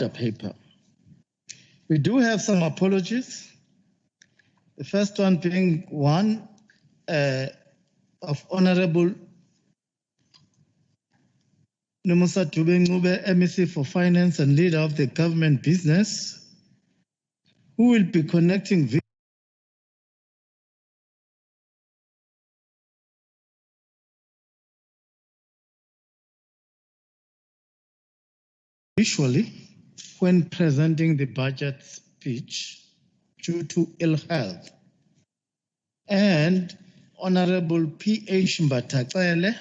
paper. We do have some apologies. The first one being one of Honorable Nomusa Dube-Ncube, MEC for Finance and leader of the government business, who will be connecting visually when presenting the budget speech due to ill health. And Honorable P.H. Mbatakele,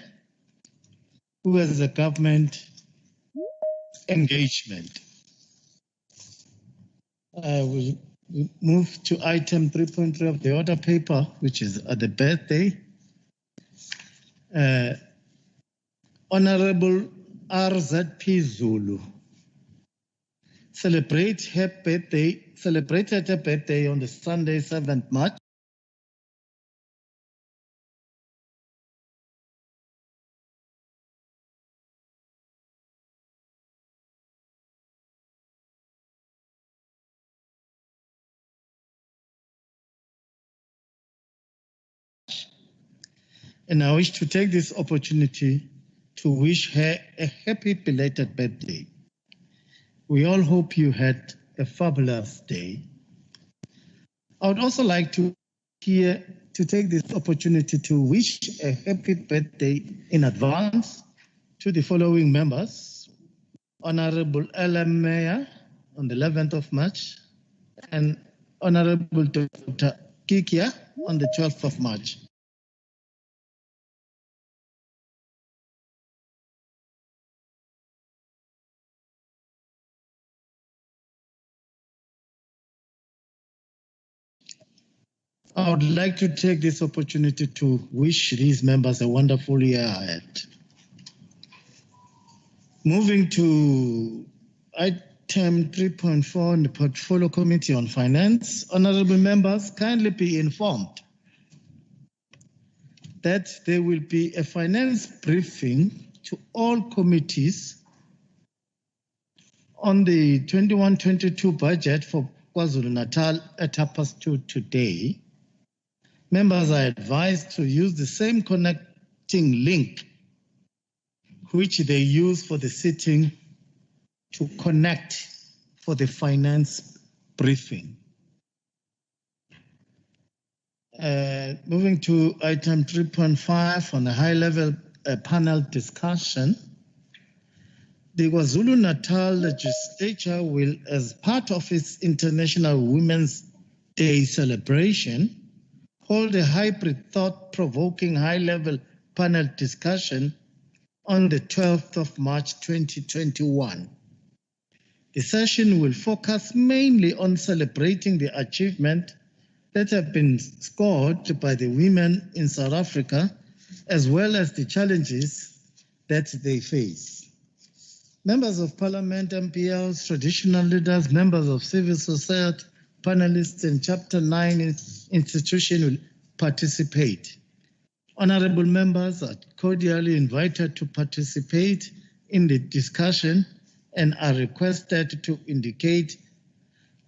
who has a government engagement. We move to item 3.3 of the order paper, which is at the birthday. Honorable RZP Zulu celebrated her birthday on the Sunday, 7th March. And I wish to take this opportunity to wish her a happy belated birthday. We all hope you had a fabulous day. I would also like to take this opportunity to wish a happy birthday in advance to the following members: Honorable L.M. Mayor on the 11th of March and Honorable Dr. Kikia on the 12th of March. I would like to take this opportunity to wish these members a wonderful year ahead. Moving to item 3.4 in the Portfolio Committee on Finance, honorable members, kindly be informed that there will be a finance briefing to all committees on the 21-22 budget for KwaZulu-Natal at 2:30 today. Members are advised to use the same connecting link which they use for the sitting to connect for the finance briefing. Moving to item 3.5 on a high-level panel discussion, the KwaZulu-Natal legislature will, as part of its International Women's Day celebration, hold a hybrid thought-provoking high-level panel discussion on the 12th of March 2021. The session will focus mainly on celebrating the achievement that have been scored by the women in South Africa, as well as the challenges that they face. Members of Parliament, MPLs, traditional leaders, members of civil society, panelists and Chapter 9 institution will participate. Honorable members are cordially invited to participate in the discussion and are requested to indicate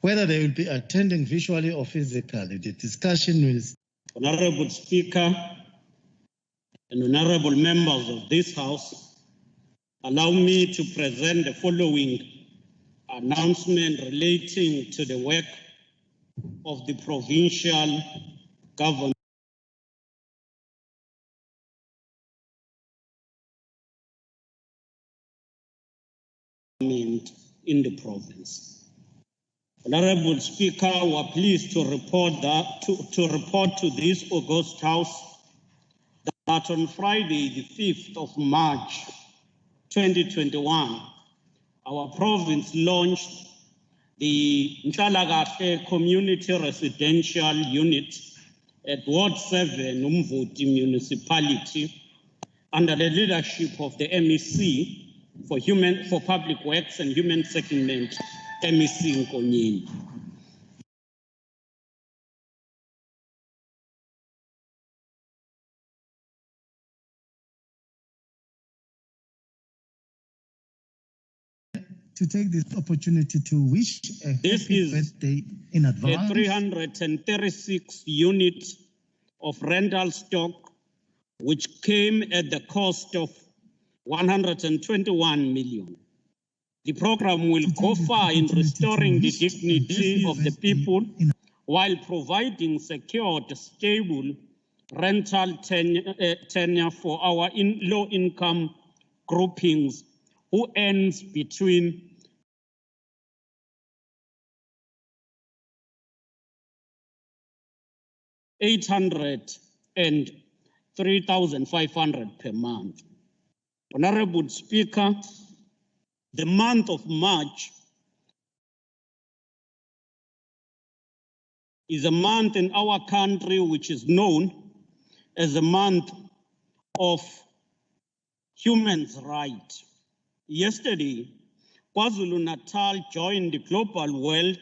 whether they will be attending virtually or physically. The discussion will... Honorable Speaker and honorable members of this House, allow me to present the following announcement relating to the work of the provincial government in the province. Honorable Speaker, we are pleased to report to this august House that on Friday, the 5th of March 2021, our province launched the Nhlalakahle Community Residential Unit at Ward 7, Umvoti Municipality, under the leadership of the MEC for Public Works and Human Settlement, MEC Nkonyeni. to take this opportunity to wish a This happy is birthday in a advance. 336 units of rental stock, which came at the cost of 121 million. The program will go far in restoring the dignity of the people while providing secured, stable rental tenure for our low-income groupings who earns between $800 and $3,500 per month. Honorable Speaker, the month of March is a month in our country which is known as a month of human rights. Yesterday, KwaZulu-Natal joined the global world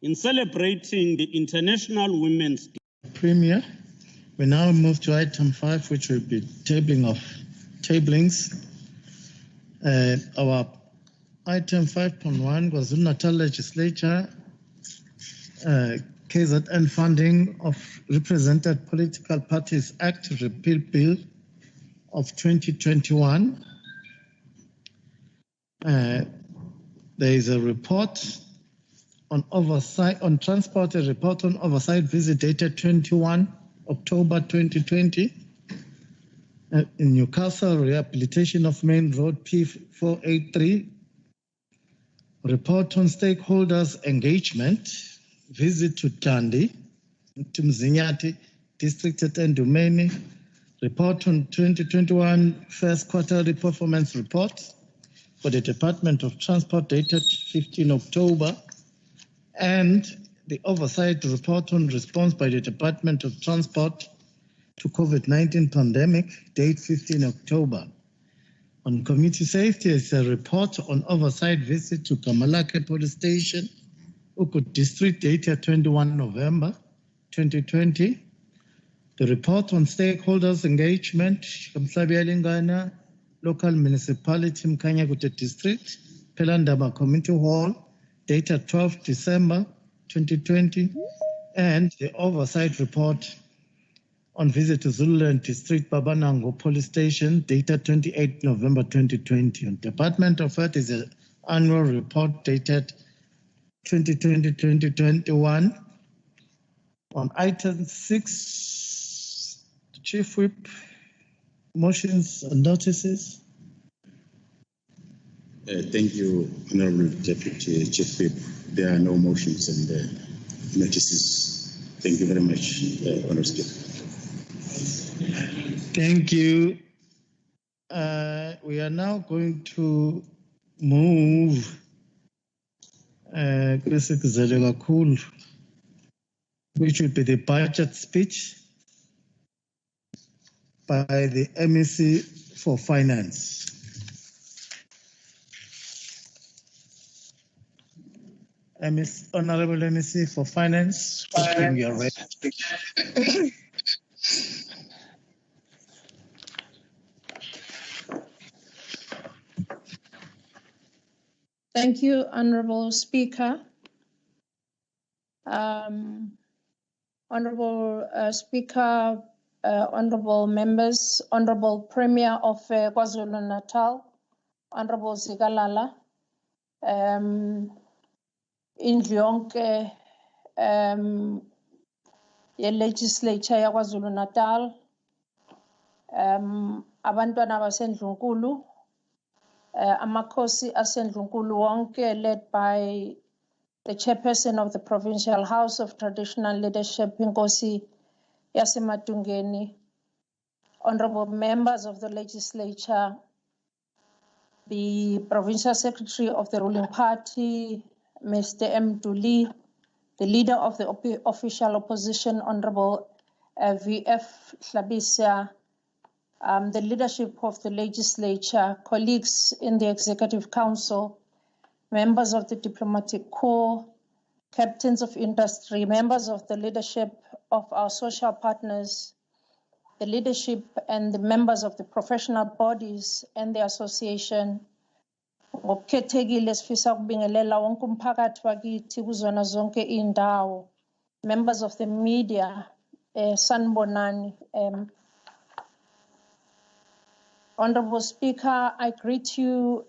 in celebrating the International Women's Day. Premier, we now move to item 5, which will be tablings. Our item 5.1 KwaZulu-Natal Legislature, KZN funding of Represented Political Parties Act Repeal Bill of 2021. There is a report on oversight on transport, a report on oversight visit dated 21 October 2020 in Newcastle, rehabilitation of main road P483. Report on stakeholders engagement, visit to Tandi, to Mzinyati, district at Ndumeni. Report on 2021 first quarterly performance report for the Department of Transport dated 15 October. And the oversight report on response by the Department of Transport to COVID-19 pandemic, date 15 October. On community safety, is a report on oversight visit to Kamalake Police Station, Ukut District, dated 21 November 2020. The report on stakeholders engagement, Kamsabialingana, local municipality, Mkanyagute District, Pelandaba Community Hall, dated 12 December 2020, and the oversight report on visit to Zululand District, Babanango Police Station, dated 28 November 2020. On Department of Health is an annual report dated 2020-2021. On item 6, the Chief Whip, motions and notices. Thank you, Honorable Deputy Chief Whip. There are no motions and notices. Thank you very much, Honorable Speaker. Thank you. We are now going to move which will be the budget speech by the MEC for Finance. Honorable MEC for Finance, when you are ready. Thank you, Honorable Speaker. Honorable Speaker, Honorable Members, Honorable Premier of KwaZulu-Natal, Honorable Zikalala, indlu yonke ye-legislature yaKwaZulu-Natal, abantwana basendlunkulu, amakhosi asendlunkulu wonke, led by the chairperson of the Provincial House of Traditional Leadership, Inkosi Yasemadungeni, honorable members of the legislature, the provincial secretary of the ruling party, Mr. M. Duli, the leader of the official opposition, Honorable V.F. Hlabisa, the leadership of the legislature, colleagues in the executive council, members of the diplomatic corps, captains of industry, members of the leadership of our social partners, the leadership and the members of the professional bodies and the association, Ngokukhethekile sifisa ukubingelela wonke umphakathi wakithi kuzona zonke indawo. Members of the media, sanibonani. Honorable Speaker, I greet you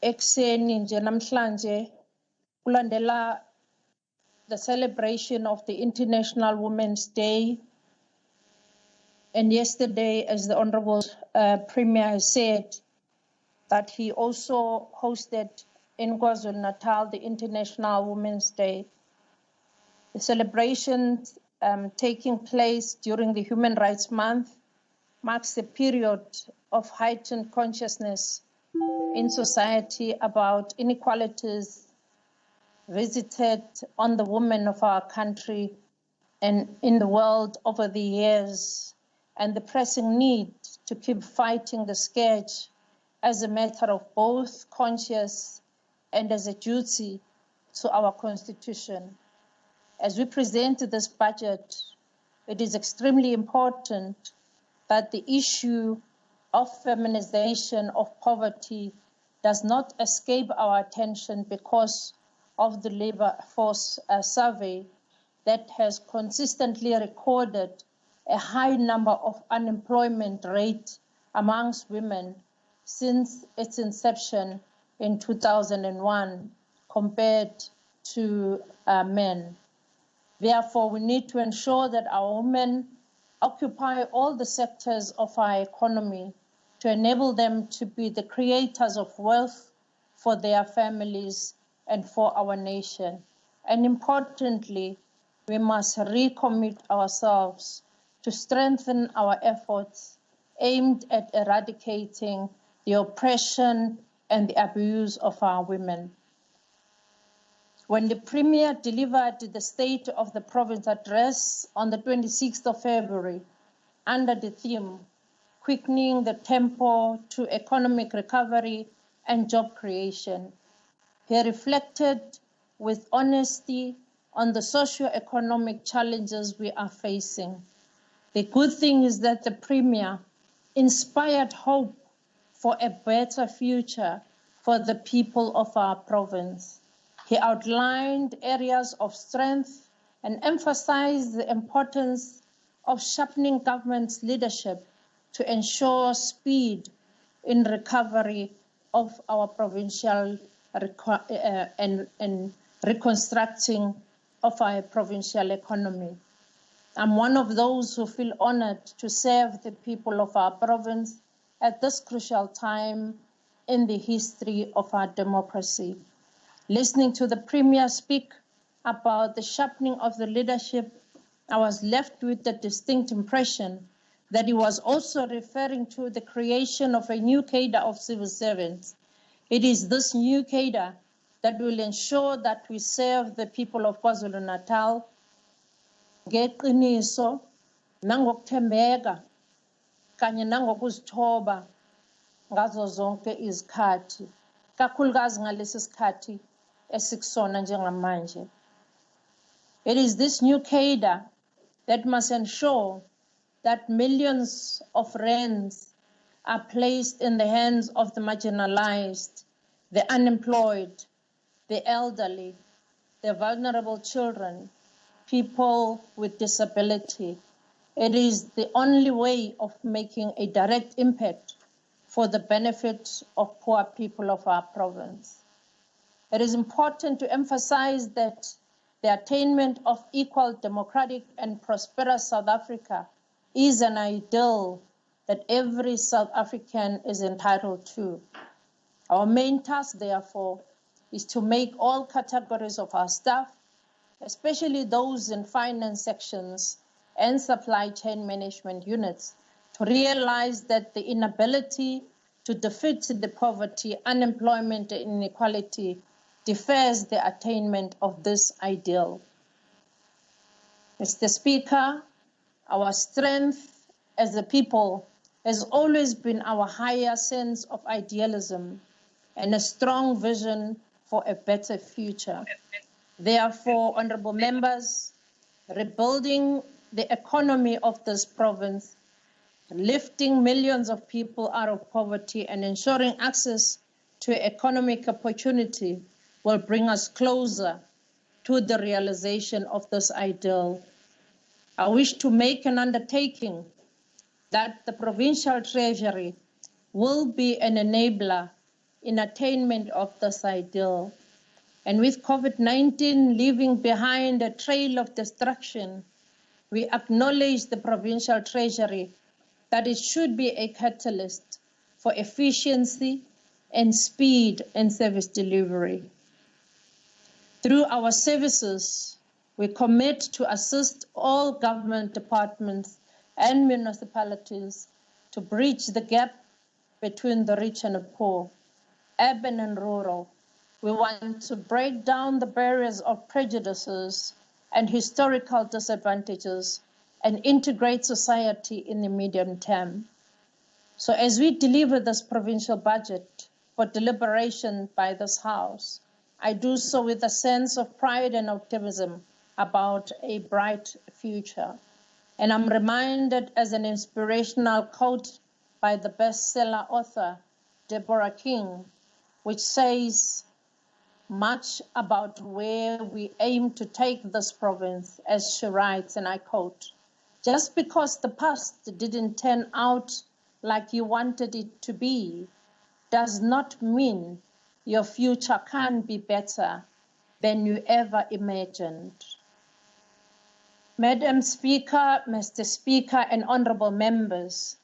ekuseni nje namhlanje kulandela the celebration of the International Women's Day. And yesterday, as the Honorable Premier has said, that he also hosted in KwaZulu-Natal the International Women's Day. The celebrations taking place during the Human Rights Month marks a period of heightened consciousness in society about inequalities visited on the women of our country and in the world over the years, and the pressing need to keep fighting the scourge as a matter of both conscience and as a duty to our Constitution. As we present this budget, it is extremely important that the issue of feminization of poverty does not escape our attention because of the labor force survey that has consistently recorded a high number of unemployment rate amongst women since its inception in 2001 compared to men. Therefore, we need to ensure that our women occupy all the sectors of our economy to enable them to be the creators of wealth for their families and for our nation. And importantly, we must recommit ourselves to strengthen our efforts aimed at eradicating the oppression and the abuse of our women. When the Premier delivered the State of the Province address on the 26th of February under the theme, Quickening the Tempo to Economic Recovery and Job Creation, he reflected with honesty on the socio-economic challenges we are facing. The good thing is that the Premier inspired hope for a better future for the people of our province. He outlined areas of strength and emphasized the importance of sharpening government's leadership to ensure speed in recovery of our provincial and reconstructing of our provincial economy. I'm one of those who feel honored to serve the people of our province at this crucial time in the history of our democracy. Listening to the Premier speak about the sharpening of the leadership, I was left with the distinct impression that he was also referring to the creation of a new cadre of civil servants. It is this new cadre that will ensure that we serve the people of KwaZulu-Natal ngeqiniso nangokuthembeka kanye nangokuzithoba ngazo zonke izikhathi, kakhulukazi ngalesi sikhathi esikusona njengamanje. It is this new cadre that must ensure that millions of rands are placed in the hands of the marginalized, the unemployed, the elderly, the vulnerable children, people with disability. It is the only way of making a direct impact for the benefit of poor people of our province. It is important to emphasize that the attainment of equal, democratic, and prosperous South Africa is an ideal that every South African is entitled to. Our main task, therefore, is to make all categories of our staff, especially those in finance sections and supply chain management units, to realize that the inability to defeat the poverty, unemployment, and inequality defers the attainment of this ideal. Mr. Speaker, our strength as a people has always been our higher sense of idealism and a strong vision for a better future. Therefore, honorable members, rebuilding the economy of this province, lifting millions of people out of poverty and ensuring access to economic opportunity will bring us closer to the realization of this ideal. I wish to make an undertaking that the provincial treasury will be an enabler in attainment of this ideal. And with COVID-19 leaving behind a trail of destruction, we acknowledge the provincial treasury that it should be a catalyst for efficiency and speed in service delivery. Through our services, we commit to assist all government departments and municipalities to bridge the gap between the rich and the poor, urban and rural. We want to break down the barriers of prejudices and historical disadvantages and integrate society in the medium term. So as we deliver this provincial budget for deliberation by this House, I do so with a sense of pride and optimism about a bright future. And I'm reminded as an inspirational quote by the bestseller author, Deborah King, which says much about where we aim to take this province, as she writes, and I quote, "Just because the past didn't turn out like you wanted it to be, does not mean your future can't be better than you ever imagined." Madam Speaker, Mr. Speaker, and honorable members,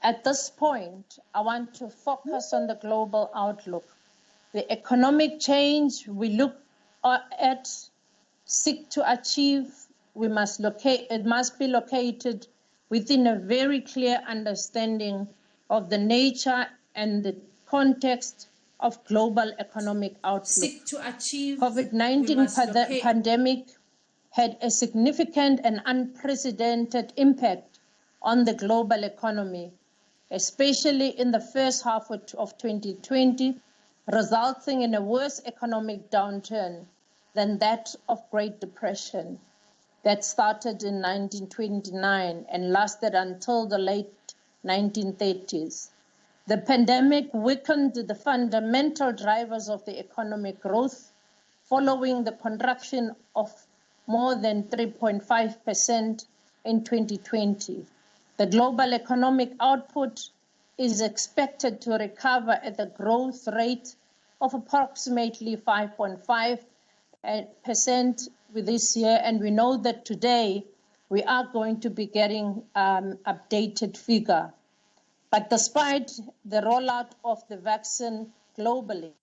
at this point, I want to focus on the global outlook. The economic change we look at, seek to achieve, it must be located within a very clear understanding of the nature and the context of global economic outlook. COVID-19 pandemic had a significant and unprecedented impact on the global economy, especially in the first half of 2020, resulting in a worse economic downturn than that of Great Depression that started in 1929 and lasted until the late 1930s. The pandemic weakened the fundamental drivers of the economic growth following the contraction of more than 3.5% in 2020. The global economic output is expected to recover at a growth rate of approximately 5.5% with this year, and we know that today we are going to be getting updated figure. But despite the rollout of the vaccine globally,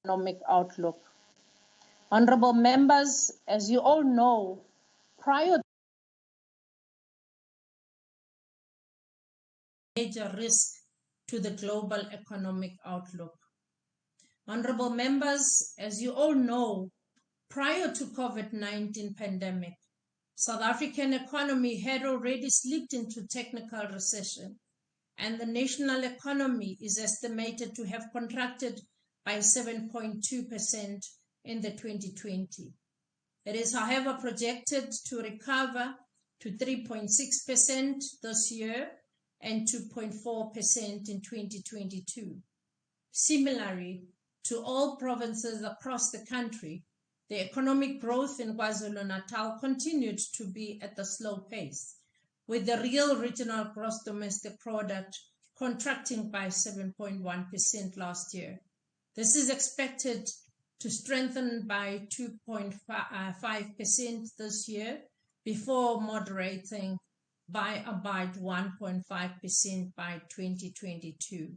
economic outlook. Honorable members, as you all know, prior major risk to the global economic outlook. Honorable members, as you all know, prior to COVID-19 pandemic, South African economy had already slipped into technical recession, and the national economy is estimated to have contracted by 7.2% in the 2020. It is, however, projected to recover to 3.6% this year and 2.4% in 2022. Similarly, to all provinces across the country, the economic growth in KwaZulu-Natal continued to be at a slow pace, with the real regional gross domestic product contracting by 7.1% last year. This is expected to strengthen by 2.5% this year before moderating by about 1.5% by 2022.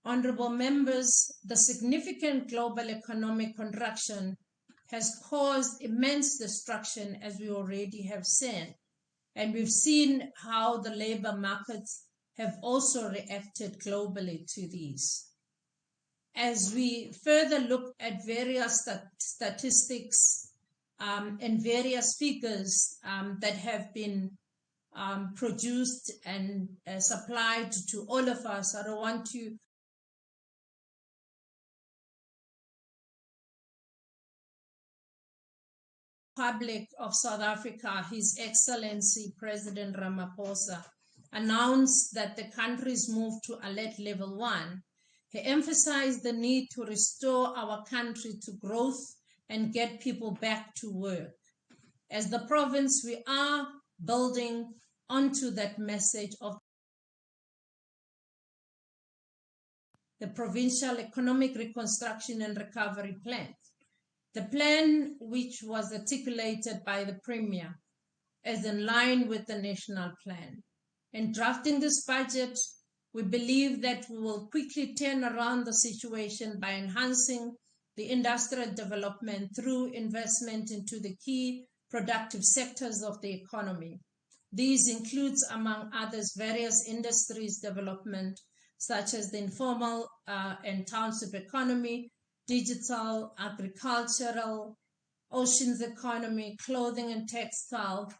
Honorable members, the significant global economic contraction has caused immense destruction, as we already have seen, and we've seen how the labor markets have also reacted globally to these. As we further look at various statistics and various figures that have been produced and supplied to all of us, I don't want to Republic of South Africa, His Excellency President Ramaphosa, announced that the country's move to alert level 1, he emphasized the need to restore our country to growth and get people back to work. As the province, we are building onto that message of the Provincial Economic Reconstruction and Recovery Plan. The plan, which was articulated by the Premier, is in line with the national plan. In drafting this budget, we believe that we will quickly turn around the situation by enhancing the industrial development through investment into the key productive sectors of the economy. These includes, among others, various industries development, such as the informal and township economy, digital, agricultural, oceans economy, clothing and textile,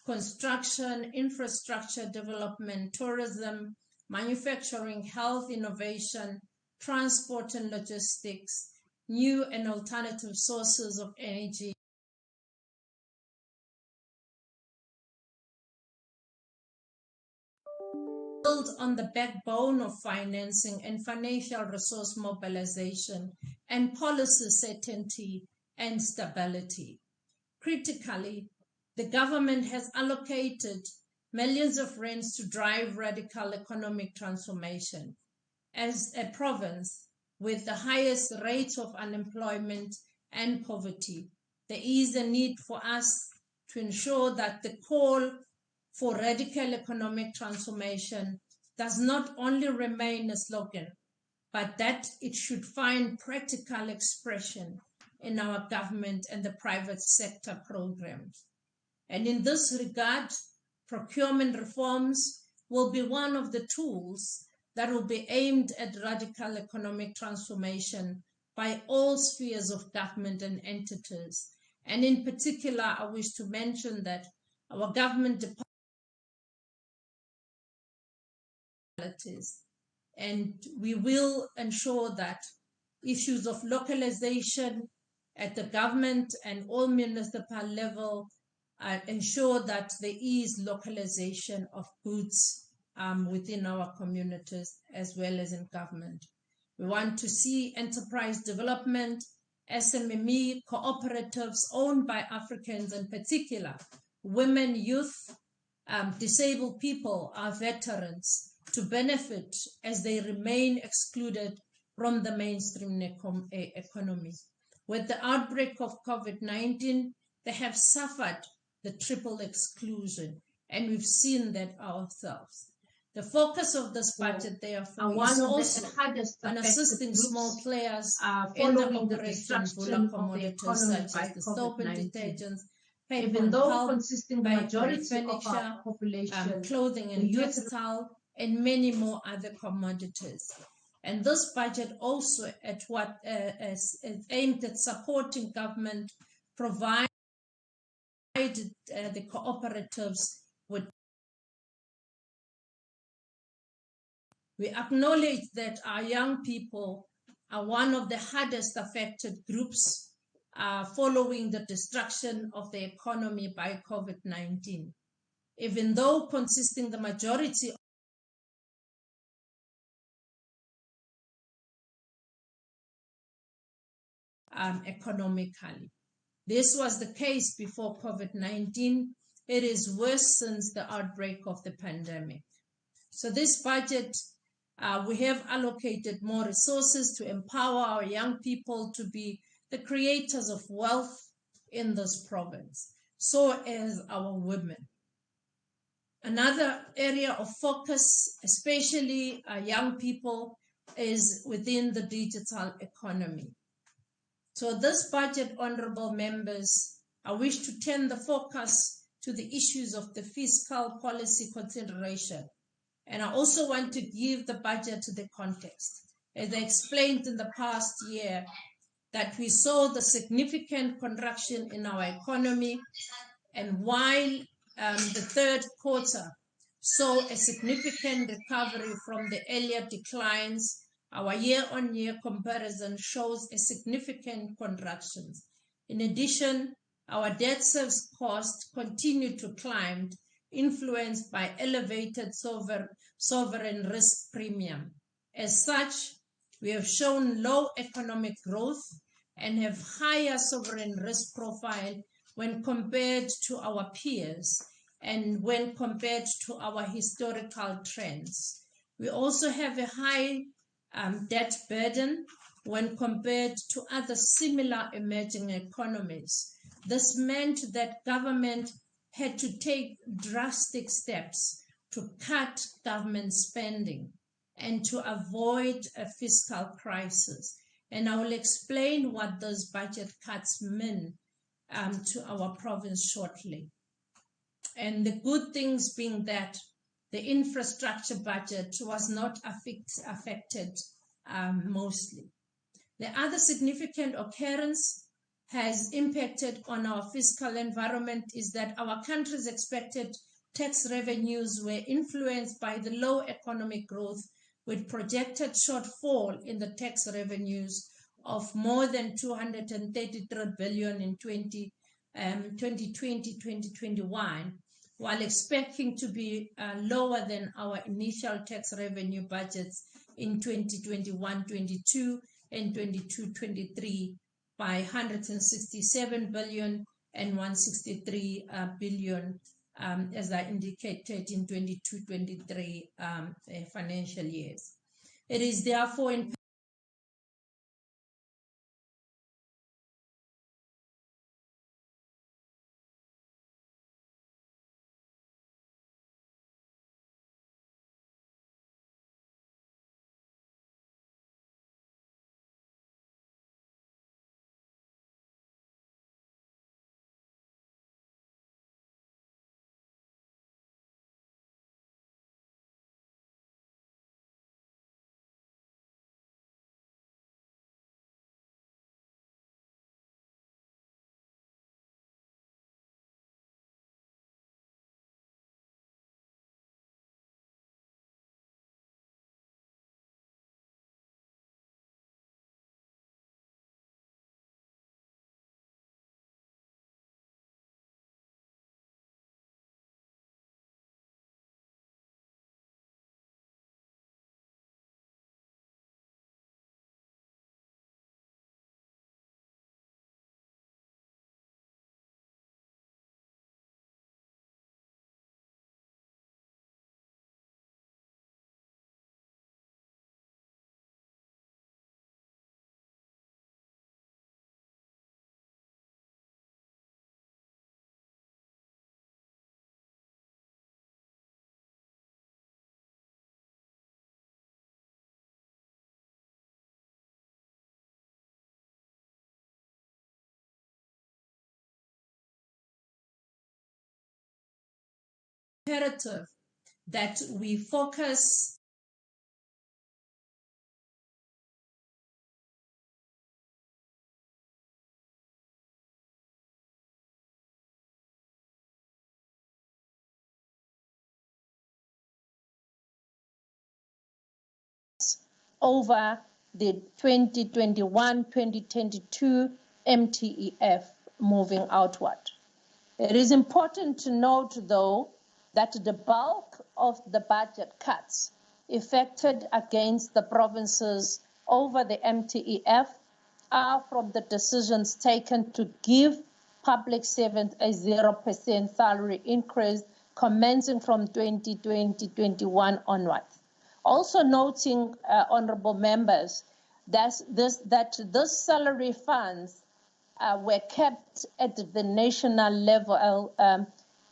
construction, infrastructure development, tourism, manufacturing, health, innovation, transport and logistics, new and alternative sources of energy. Build on the backbone of financing and financial resource mobilization and policy certainty and stability. Critically, the government has allocated millions of rands to drive radical economic transformation. As a province with the highest rates of unemployment and poverty, there is a need for us to ensure that the call for radical economic transformation does not only remain a slogan, but that it should find practical expression in our government and the private sector programs. And in this regard, procurement reforms will be one of the tools that will be aimed at radical economic transformation by all spheres of government and entities. And in particular, I wish to mention that our government departments, and we will ensure that issues of localization at the government and all municipal level ensure that there is localization of goods within our communities as well as in government. We want to see enterprise development, SMME cooperatives owned by Africans, in particular women, youth, disabled people, our veterans, to benefit as they remain excluded from the mainstream economy. With the outbreak of COVID-19, they have suffered the triple exclusion, and we've seen that ourselves. The focus of this budget, therefore, is also on assisting small players in the operation of commodities such as the soap and detergents, paper and pulp, bakery, furniture, clothing and textile, and many more other commodities. And this budget also is aimed at supporting government, provide the cooperatives with. We acknowledge that our young people are one of the hardest affected groups following the destruction of the economy by COVID-19. Even though consisting the majority economically. This was the case before COVID-19. It is worse since the outbreak of the pandemic. So this budget, we have allocated more resources to empower our young people to be the creators of wealth in this province, so as our women. Another area of focus, especially young people, is within the digital economy. So this budget, honorable members, I wish to turn the focus to the issues of the fiscal policy consideration. And I also want to give the budget to the context. As I explained in the past year, that we saw the significant contraction in our economy, and while the third quarter saw a significant recovery from the earlier declines, our year-on-year comparison shows a significant contraction. In addition, Our debt service costs continue to climb, influenced by elevated sovereign risk premium. As such, we have shown low economic growth and have higher sovereign risk profile when compared to our peers and when compared to our historical trends. We also have a high debt burden when compared to other similar emerging economies. This meant that government had to take drastic steps to cut government spending and to avoid a fiscal crisis. And I will explain what those budget cuts mean to our province shortly. And the good things being that the infrastructure budget was not affected mostly. The other significant occurrence has impacted on our fiscal environment is that our country's expected tax revenues were influenced by the low economic growth, with projected shortfall in the tax revenues of more than 233 billion in 2020-2021, while expecting to be lower than our initial tax revenue budgets in 2021-22 and 22-23 by 167 billion and 163 billion, as I indicated in 22-23 financial years. It is therefore imperative that we focus over the 2021-2022 MTEF moving outward. It is important to note, though, that the bulk of the budget cuts effected against the provinces over the MTEF are from the decisions taken to give public servants a 0% salary increase commencing from 2020-21 onwards. Also noting, honorable members, that this salary funds were kept at the national level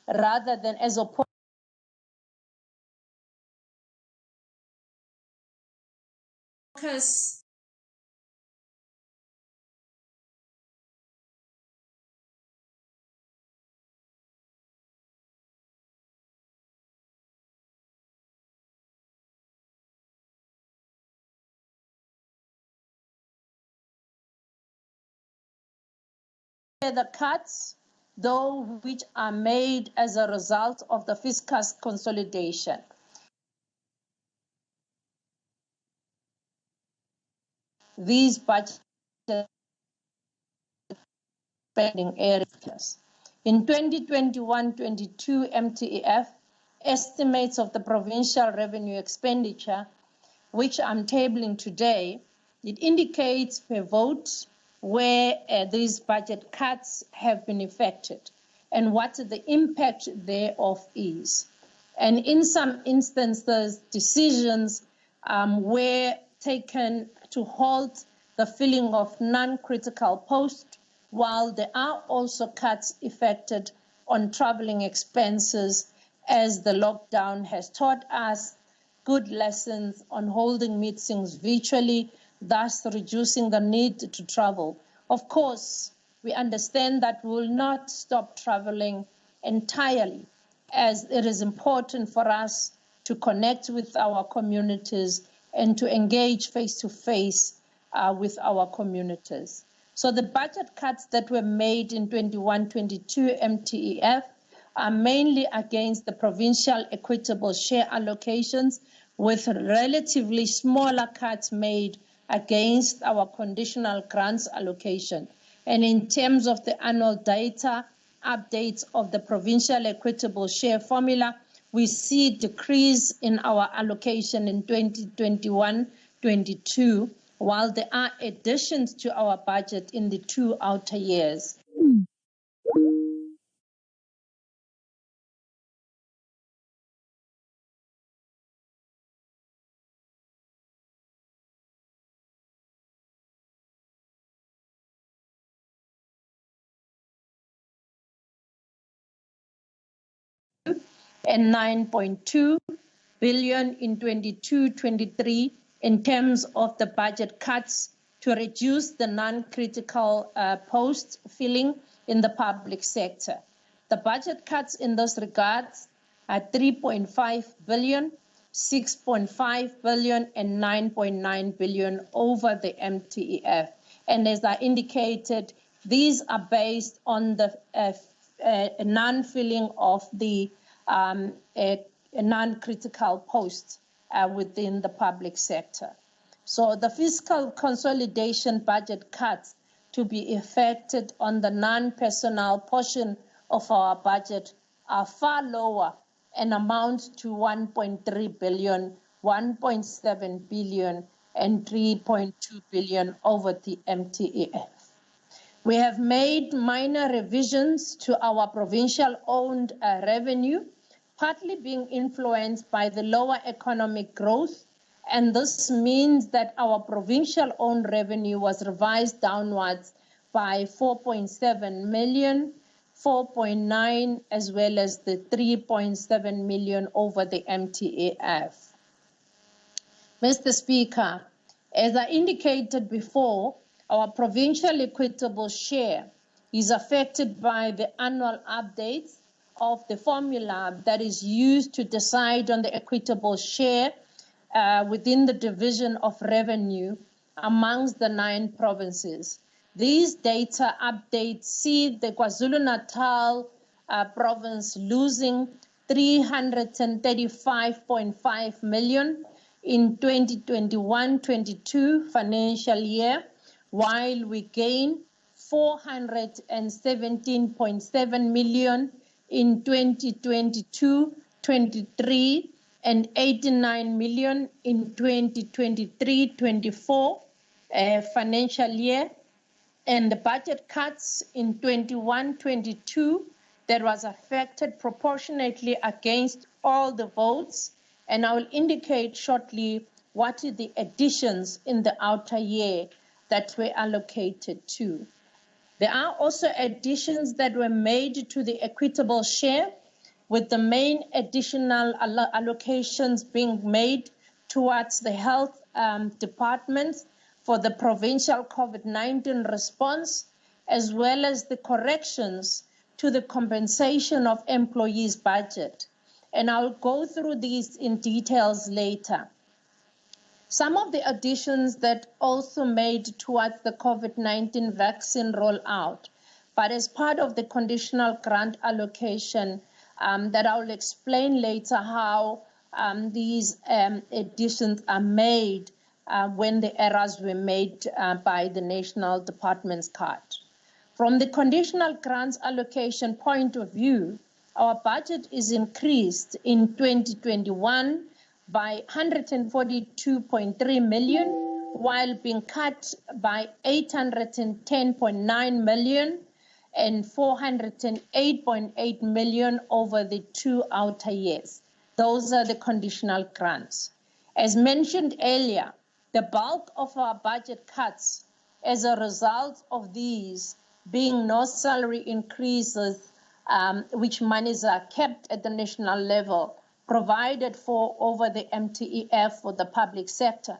rather than as opposed focus the cuts, though, which are made as a result of the fiscal consolidation. These budget spending areas. In 2021-22 MTEF, estimates of the provincial revenue expenditure, which I'm tabling today, it indicates per vote where these budget cuts have been effected and what the impact thereof is. And in some instances, decisions were taken to halt the filling of non-critical posts, while there are also cuts effected on traveling expenses, as the lockdown has taught us good lessons on holding meetings virtually, thus reducing the need to travel. Of course, we understand that we will not stop traveling entirely, as it is important for us to connect with our communities and to engage face-to-face with our communities. So the budget cuts that were made in 21-22 MTEF are mainly against the provincial equitable share allocations, with relatively smaller cuts made against our conditional grants allocation. And in terms of the annual data updates of the provincial equitable share formula, we see a decrease in our allocation in 2021-22, while there are additions to our budget in the 2 outer years. And 9.2 billion in 22-23 in terms of the budget cuts to reduce the non-critical post filling in the public sector. The budget cuts in those regards are 3.5 billion, 6.5 billion, and 9.9 billion over the MTEF. And as I indicated, these are based on the non-filling of the non-critical posts within the public sector. So the fiscal consolidation budget cuts to be effected on the non-personnel portion of our budget are far lower and amount to 1.3 billion, 1.7 billion, and 3.2 billion over the MTEF. We have made minor revisions to our provincial-owned revenue, partly being influenced by the lower economic growth, and this means that our provincial-owned revenue was revised downwards by 4.7 million, 4.9, as well as the 3.7 million over the MTEF. Mr. Speaker, as I indicated before, our provincial equitable share is affected by the annual updates of the formula that is used to decide on the equitable share within the division of revenue amongst the 9 provinces. These data updates see the KwaZulu-Natal province losing 335.5 million in 2021-22 financial year, while we gain 417.7 million in 2022-23 and 89 million in 2023-24 financial year. And the budget cuts in 21-22 that was affected proportionately against all the votes. And I will indicate shortly what are the additions in the outer year that were allocated to. There are also additions that were made to the equitable share, with the main additional allocations being made towards the health departments for the provincial COVID-19 response, as well as the corrections to the compensation of employees' budget. And I'll go through these in details later. Some of the additions that also made towards the COVID-19 vaccine rollout, but as part of the conditional grant allocation that I will explain later how these additions are made when the errors were made by the National Department's card. From the conditional grants allocation point of view, our budget is increased in 2021 by 142.3 million, while being cut by 810.9 million and 408.8 million over the 2 outer years. Those are the conditional grants. As mentioned earlier, the bulk of our budget cuts as a result of these being no salary increases, which monies are kept at the national level, provided for over the MTEF for the public sector,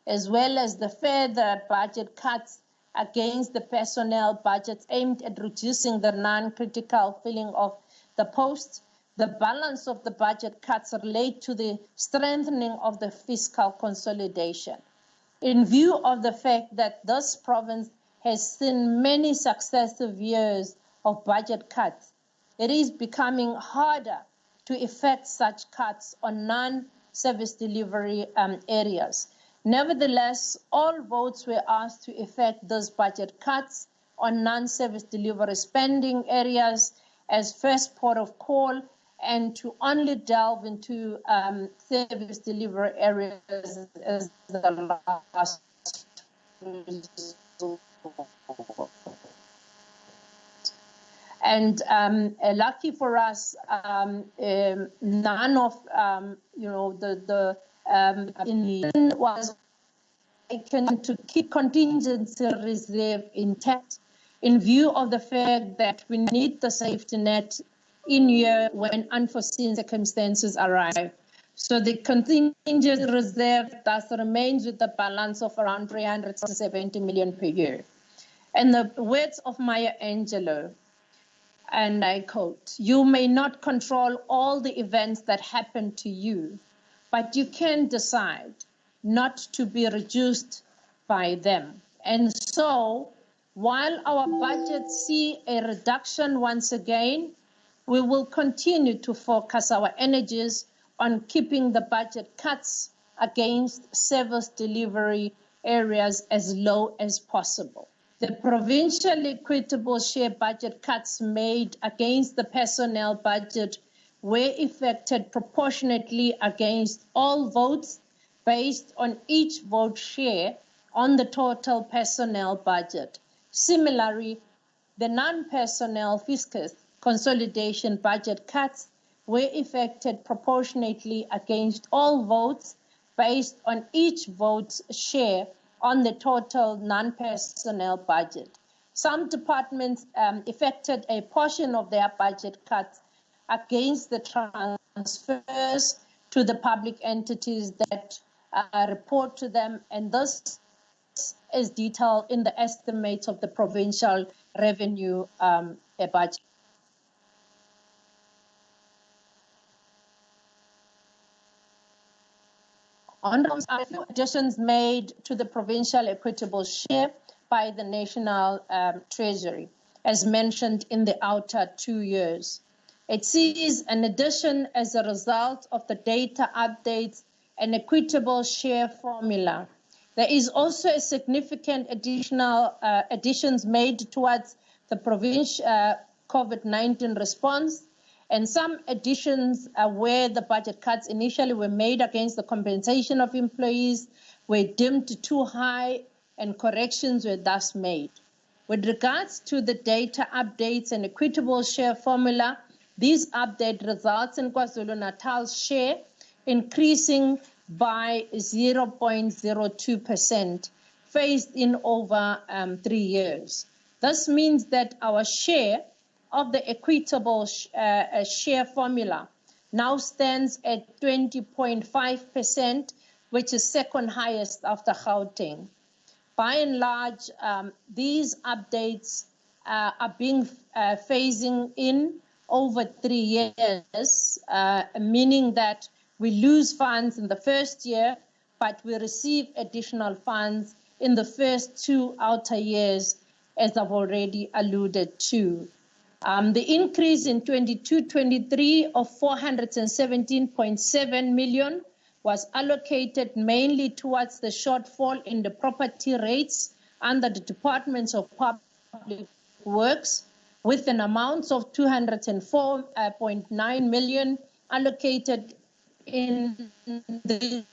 as well as the further budget cuts against the personnel budgets aimed at reducing the non-critical filling of the posts. The balance of the budget cuts relate to the strengthening of the fiscal consolidation. In view of the fact that this province has seen many successive years of budget cuts, it is becoming harder to effect such cuts on non-service delivery areas. Nevertheless, all votes were asked to effect those budget cuts on non-service delivery spending areas as first port of call, and to only delve into service delivery areas as the last resort. And lucky for us, none of was taken to keep contingency reserve intact in view of the fact that we need the safety net in year when unforeseen circumstances arrive. So the contingency reserve thus remains with the balance of around 370 million per year. And the words of Maya Angelou, and I quote, "You may not control all the events that happen to you, but you can decide not to be reduced by them." And so, while our budgets see a reduction once again, we will continue to focus our energies on keeping the budget cuts against service delivery areas as low as possible. The provincial equitable share budget cuts made against the personnel budget were effected proportionately against all votes based on each vote share on the total personnel budget. Similarly, the non-personnel fiscal consolidation budget cuts were effected proportionately against all votes based on each vote's share on the total non-personnel budget. Some departments effected a portion of their budget cuts against the transfers to the public entities that report to them, and this is detailed in the estimates of the provincial revenue budget. On those are a few additions made to the provincial equitable share by the National Treasury, as mentioned in the outer 2 years. It sees an addition as a result of the data updates and equitable share formula. There is also a significant additional additions made towards the provincial COVID-19 response, and some additions where the budget cuts initially were made against the compensation of employees were deemed too high, and corrections were thus made. With regards to the data updates and equitable share formula, these update results in KwaZulu-Natal's share increasing by 0.02%, phased in over 3 years. This means that our share of the equitable share formula now stands at 20.5%, which is second highest after Gauteng. By and large, these updates are being phasing in over 3 years, meaning that we lose funds in the first year, but we receive additional funds in the first 2 outer years, as I've already alluded to. The increase in 22-23 of 417.7 million was allocated mainly towards the shortfall in the property rates under the Departments of Public works with an amount of 204.9 million allocated in this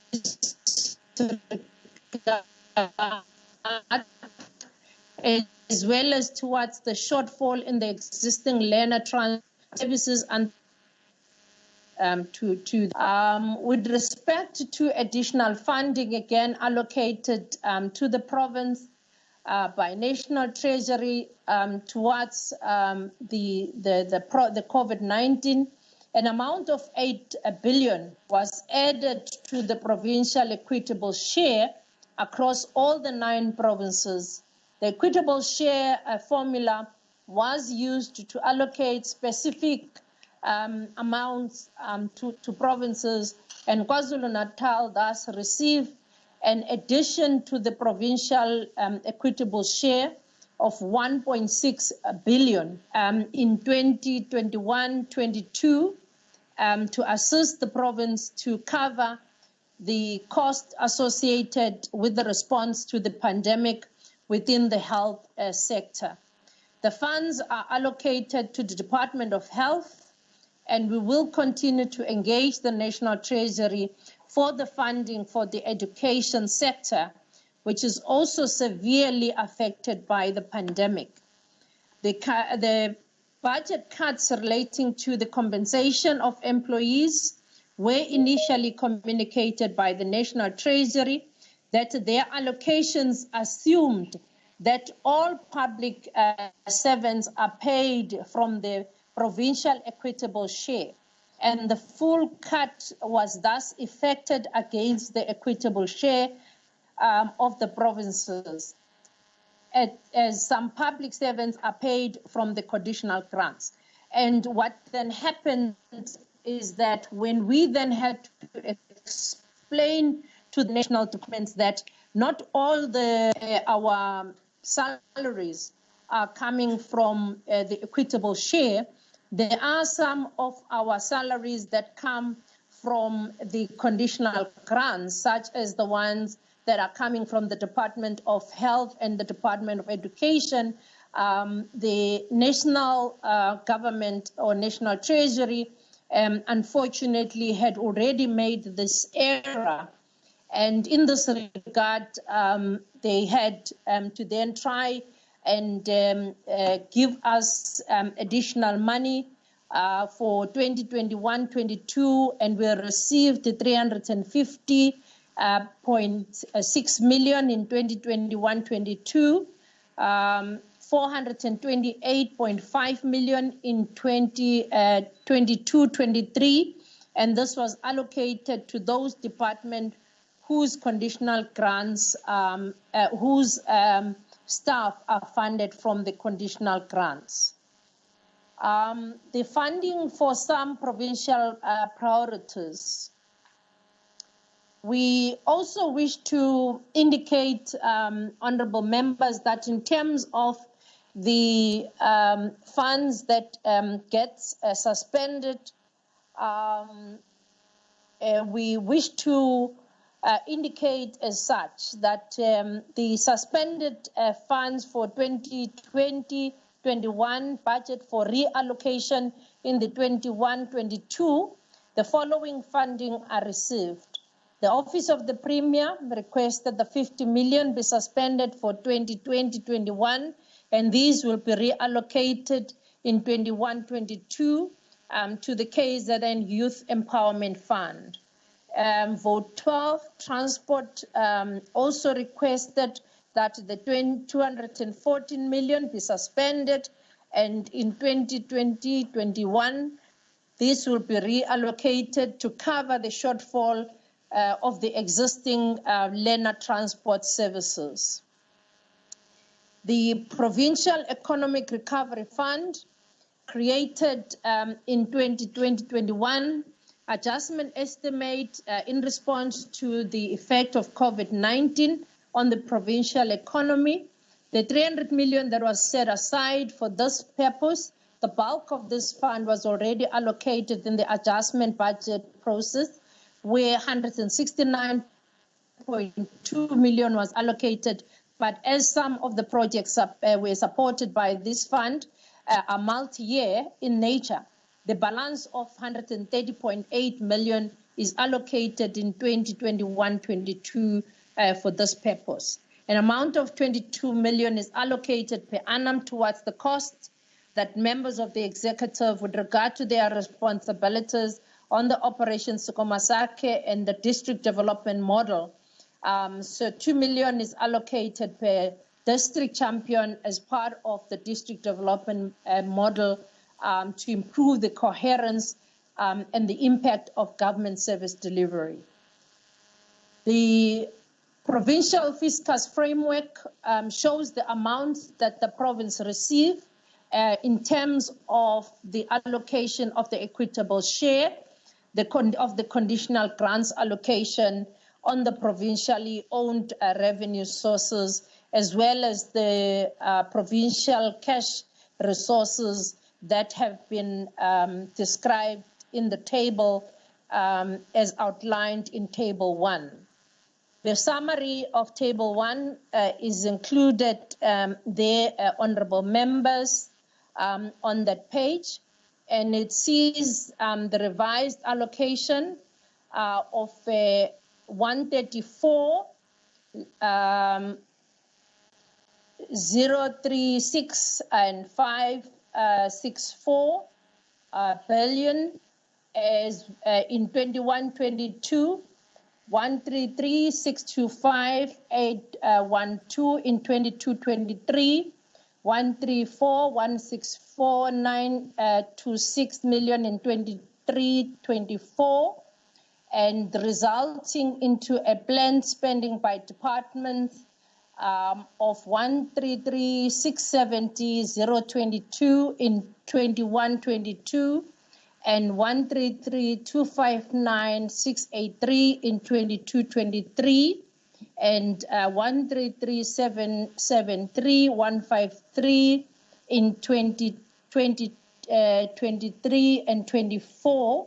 as well as towards the shortfall in the existing learner transport services and with respect to additional funding again allocated to the province by National Treasury towards the COVID-19, an amount of 8 billion was added to the provincial equitable share across all the 9 provinces. The equitable share formula was used to allocate specific amounts to provinces, and KwaZulu-Natal thus received an addition to the provincial equitable share of 1.6 billion in 2021-22 to assist the province to cover the cost associated with the response to the pandemic within the health sector. The funds are allocated to the Department of Health, and we will continue to engage the National Treasury for the funding for the education sector, which is also severely affected by the pandemic. The budget cuts relating to the compensation of employees were initially communicated by the National Treasury that their allocations assumed that all public servants are paid from the provincial equitable share, and the full cut was thus effected against the equitable share of the provinces, as some public servants are paid from the conditional grants. And what then happened is that when we then had to explain to the national documents that not all our salaries are coming from the equitable share, there are some of our salaries that come from the conditional grants, such as the ones that are coming from the Department of Health and the Department of Education. The national government or National Treasury unfortunately had already made this error. And in this regard, they had to then try and give us additional money for 2021-22, and we received 350.6 million in 2021-22, 428.5 million in 2022-23, and this was allocated to those departments whose conditional grants, whose staff are funded from the conditional grants. The funding for some provincial priorities. We also wish to indicate, honorable members, that in terms of the funds that gets suspended, we wish to indicate as such that the suspended funds for 2020-21 budget for reallocation in the 21-22, the following funding are received. The Office of the Premier requested the 50 million be suspended for 2020-21, and these will be reallocated in 21-22 to the KZN Youth Empowerment Fund. Vote 12, Transport also requested that the 214 million be suspended, and in 2020-21, this will be reallocated to cover the shortfall of the existing learner transport services. The Provincial Economic Recovery Fund, created in 2020-21, adjustment estimate in response to the effect of COVID-19 on the provincial economy. The 300 million that was set aside for this purpose, the bulk of this fund was already allocated in the adjustment budget process, where 169.2 million was allocated But as some of the projects were supported by this fund are multi-year in nature, the balance of 130.8 million is allocated in 2021-22 for this purpose. An amount of 22 million is allocated per annum towards the costs that members of the executive, with regard to their responsibilities on the Operation Sikomasake and the district development model. So 2 million is allocated per district champion as part of the district development model to improve the coherence and the impact of government service delivery. The provincial fiscal framework shows the amounts that the province receives in terms of the allocation of the equitable share, of the conditional grants allocation on the provincially owned revenue sources, as well as the provincial cash resources that have been described in the table as outlined in Table 1. The summary of Table 1 is included there, honorable members, on that page, and it sees the revised allocation of 134 036 and 564 billion as in 21-22, 133,625,812 in 22-23, 134,164,926 million in 23-24, and resulting into a planned spending by department of 133,670,022 in 21-22, and 133,259,683 in 22-23, and 133,773,153 in 2023 and 24,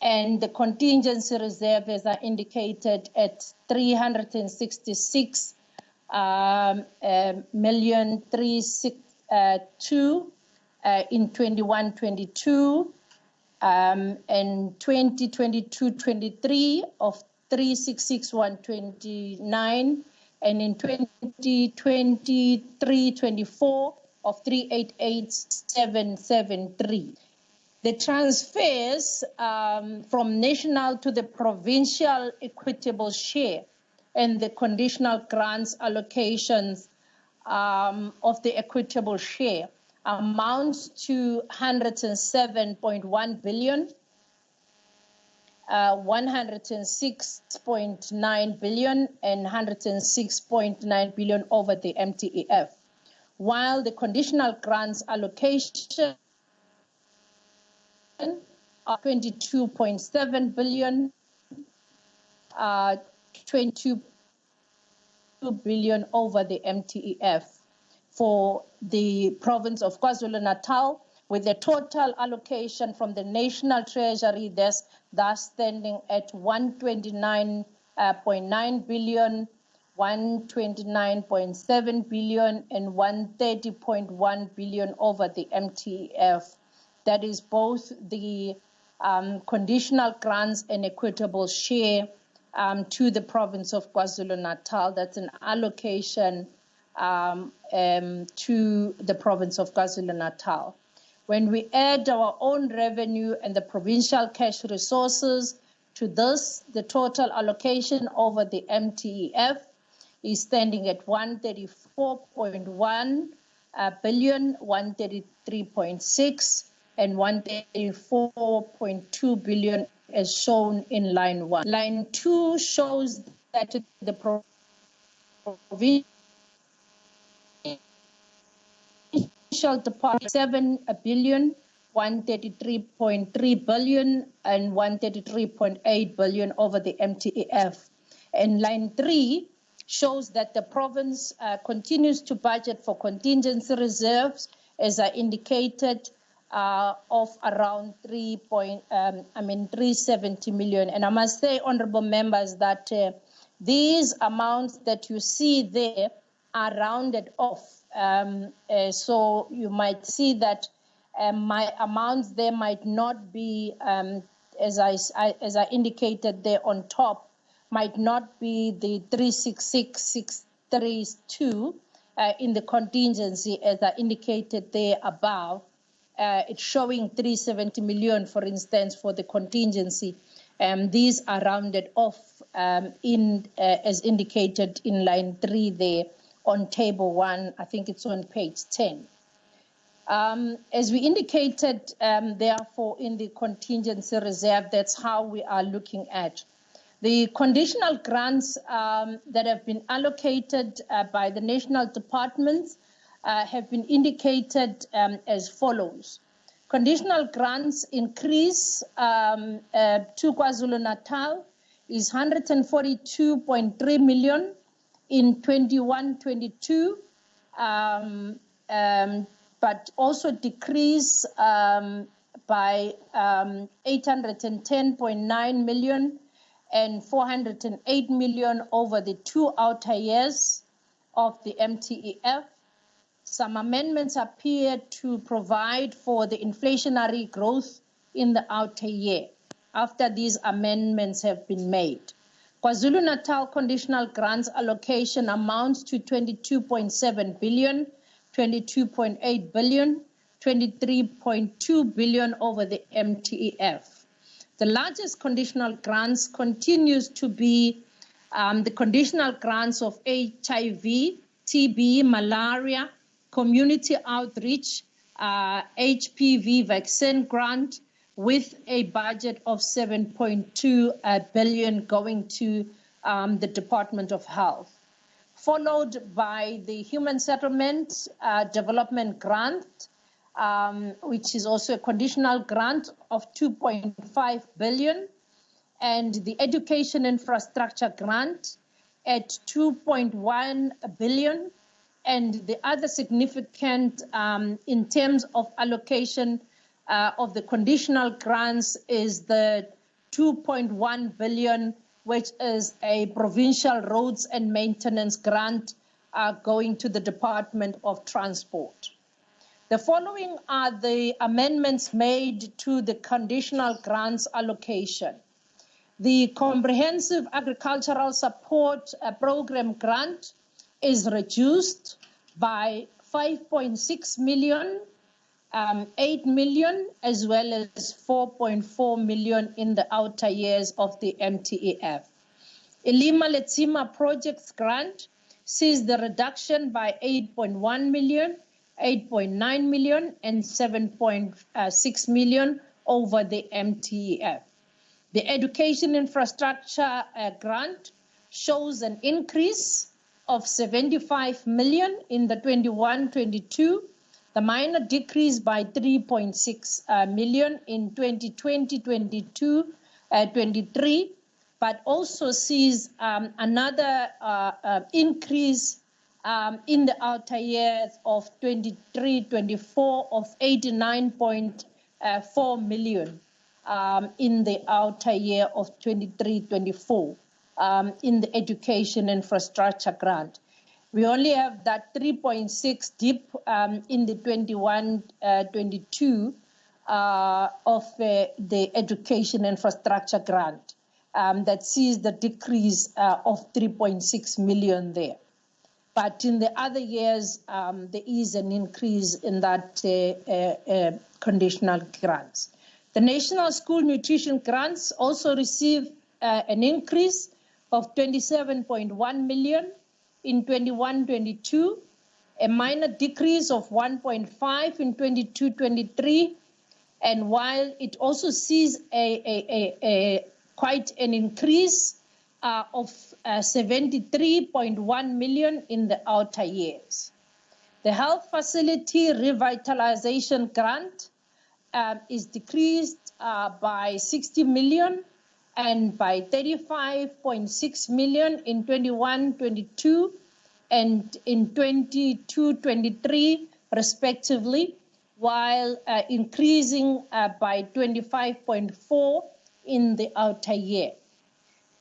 and the contingency reserve, as I indicated, at 366 million 362 in 21-22. And 2022-23 of 366,129, and in 2023-24 of 388,773. The transfers from national to the provincial equitable share and the conditional grants allocations of the equitable share amounts to 107.1 billion, 106.9 billion, and 106.9 billion over the MTEF, while the conditional grants allocation are 22.7 billion, 22 billion over the MTEF for the province of KwaZulu-Natal, with the total allocation from the National Treasury thus standing at 129.9 billion, 129.7 billion, and 130.1 billion over the MTEF. That is both the conditional grants and equitable share to the province of KwaZulu-Natal. That's an allocation to the province of KwaZulu-Natal. When we add our own revenue and the provincial cash resources to this, the total allocation over the MTEF is standing at 134.1 billion, 133.6, and 134.2 billion as shown in line 1. Line 2 shows that the provincial department 7 billion, 133.3 billion, and 133.8 billion over the MTEF. And line 3 shows that the province continues to budget for contingency reserves, as I indicated, of around 370 million. And I must say, honorable members, that these amounts that you see there are rounded off. So you might see that my amounts there might not be, as I indicated there on top, might not be the 366,632 in the contingency as I indicated there above. It's showing 370 million, for instance, for the contingency. These are rounded off as indicated in line 3 there on table 1. I think it's on page 10. As we indicated, therefore, in the contingency reserve, that's how we are looking at. The conditional grants that have been allocated by the national departments have been indicated as follows. Conditional grants increase to KwaZulu-Natal is 142.3 million in 21-22, but also decrease by 810.9 million and 408 million over the 2 outer years of the MTEF. Some amendments appear to provide for the inflationary growth in the outer year after these amendments have been made. KwaZulu-Natal conditional grants allocation amounts to 22.7 billion, 22.8 billion, 23.2 billion over the MTEF. The largest conditional grants continues to be the conditional grants of HIV, TB, malaria, community outreach, HPV vaccine grant with a budget of 7.2 billion going to the Department of Health, followed by the Human Settlement Development Grant, which is also a conditional grant of 2.5 billion, and the Education Infrastructure Grant at 2.1 billion, and the other significant in terms of allocation of the conditional grants is the 2.1 billion, which is a provincial roads and maintenance grant going to the Department of Transport. The following are the amendments made to the conditional grants allocation. The Comprehensive Agricultural Support Program grant is reduced by 5.6 million, 8 million, as well as 4.4 million in the outer years of the MTEF. Elima Letsima Projects grant sees the reduction by 8.1 million, 8.9 million, and 7.6 million over the MTEF. The Education Infrastructure Grant shows an increase of 75 million in the 21-22, the minor decrease by 3.6 million in 2020-22-23, but also sees another increase in the outer years of 23-24 of 89.4 million in the outer year of 23-24 in the Education Infrastructure Grant. We only have that 3.6 dip in the 21-22 of the Education Infrastructure Grant that sees the decrease of 3.6 million there. But in the other years, there is an increase in that conditional grants. The National School Nutrition Grants also receive an increase of 27.1 million in 21-22, a minor decrease of 1.5 in 22-23, and while it also sees quite an increase of 73.1 million in the outer years. The Health Facility Revitalization Grant is decreased by 60 million and by 35.6 million in 21-22 and in 22-23 respectively, while increasing by 25.4 in the outer year.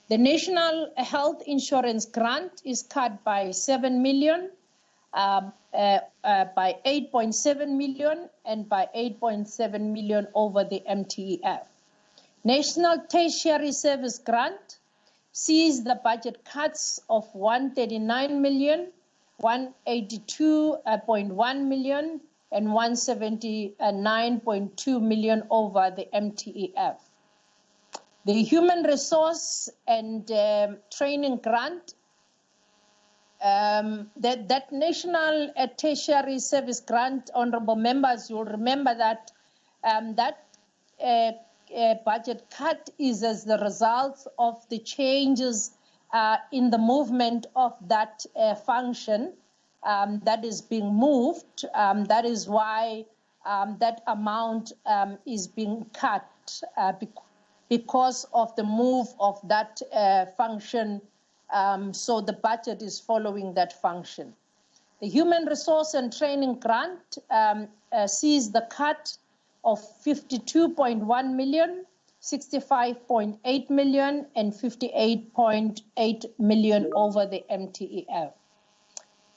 The National Health Insurance Grant is cut by 7 million by 8.7 million and by 8.7 million over the MTEF. National Tertiary Service Grant sees the budget cuts of 139 million, 182.1 million, and 179.2 million over the MTEF. The Human Resource and Training Grant, that National Tertiary Service Grant, honorable members, you'll remember that budget cut is as the result of the changes in the movement of that function that is being moved. That is why that amount is being cut because of the move of that function. So the budget is following that function. The Human Resource and Training Grant sees the cut of 52.1 million, 65.8 million, and 58.8 million over the MTEF.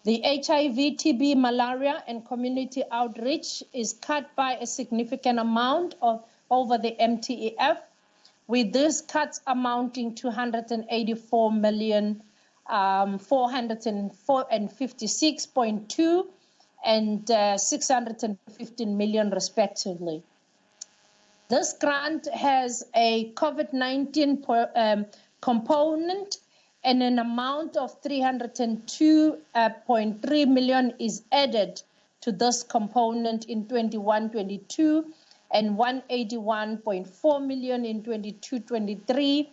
The HIV, TB, malaria, and community outreach is cut by a significant amount over the MTEF, with these cuts amounting to 184,456.2 and 615 million respectively. This grant has a COVID-19 component, and an amount of 302.3 million is added to this component in 21-22 and 181.4 million in 22-23.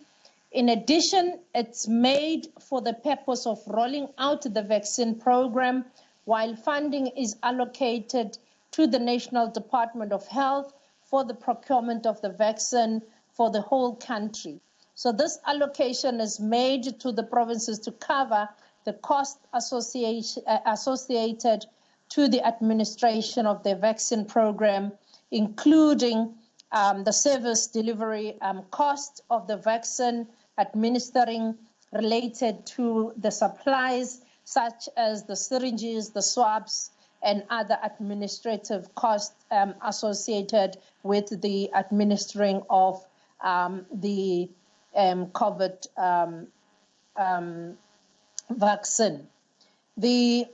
In addition, it's made for the purpose of rolling out the vaccine program, while funding is allocated to the National Department of Health for the procurement of the vaccine for the whole country. So this allocation is made to the provinces to cover the cost associated to the administration of the vaccine program, including the service delivery cost of the vaccine administering related to the supplies, such as the syringes, the swabs, and other administrative costs associated with the administering of the COVID vaccine. The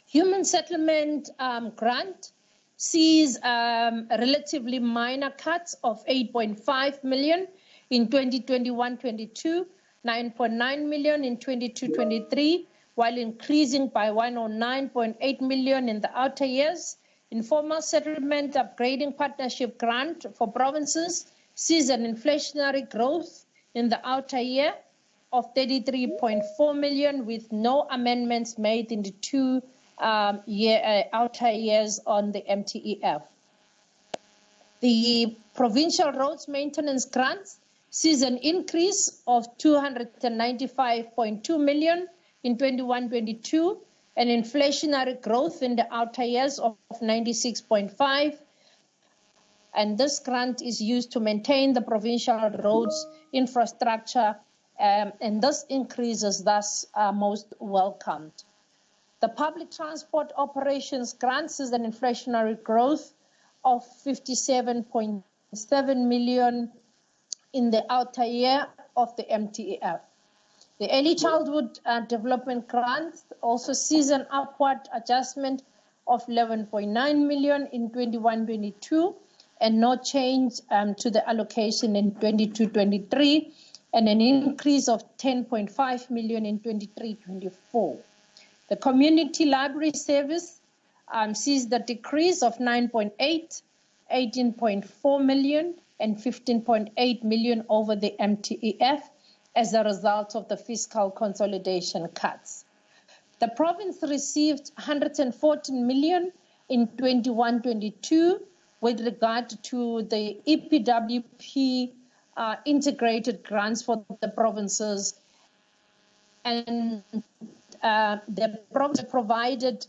Human Settlement Grant sees relatively minor cuts of 8.5 million in 2021-22, 9.9 million in 22-23, while increasing by 109.8 million in the outer years. Informal Settlement Upgrading Partnership Grant for provinces sees an inflationary growth in the outer year of 33.4 million, with no amendments made in the two outer years on the MTEF. The Provincial Roads Maintenance Grants sees an increase of 295.2 million in 21-22, an inflationary growth in the outer years of 96.5. And this grant is used to maintain the provincial roads infrastructure, and this increases thus are most welcomed. The Public Transport Operations grants is an inflationary growth of 57.7 million in the outer year of the MTEF. The Early Childhood Development Grant also sees an upward adjustment of 11.9 million in 21-22, and no change to the allocation in 22-23, and an increase of 10.5 million in 23-24. The Community Library Service sees the decrease of 9.8, 18.4 million, and 15.8 million over the MTEF as a result of the fiscal consolidation cuts. The province received 114 million in 21-22 with regard to the EPWP integrated grants for the provinces, and the province provided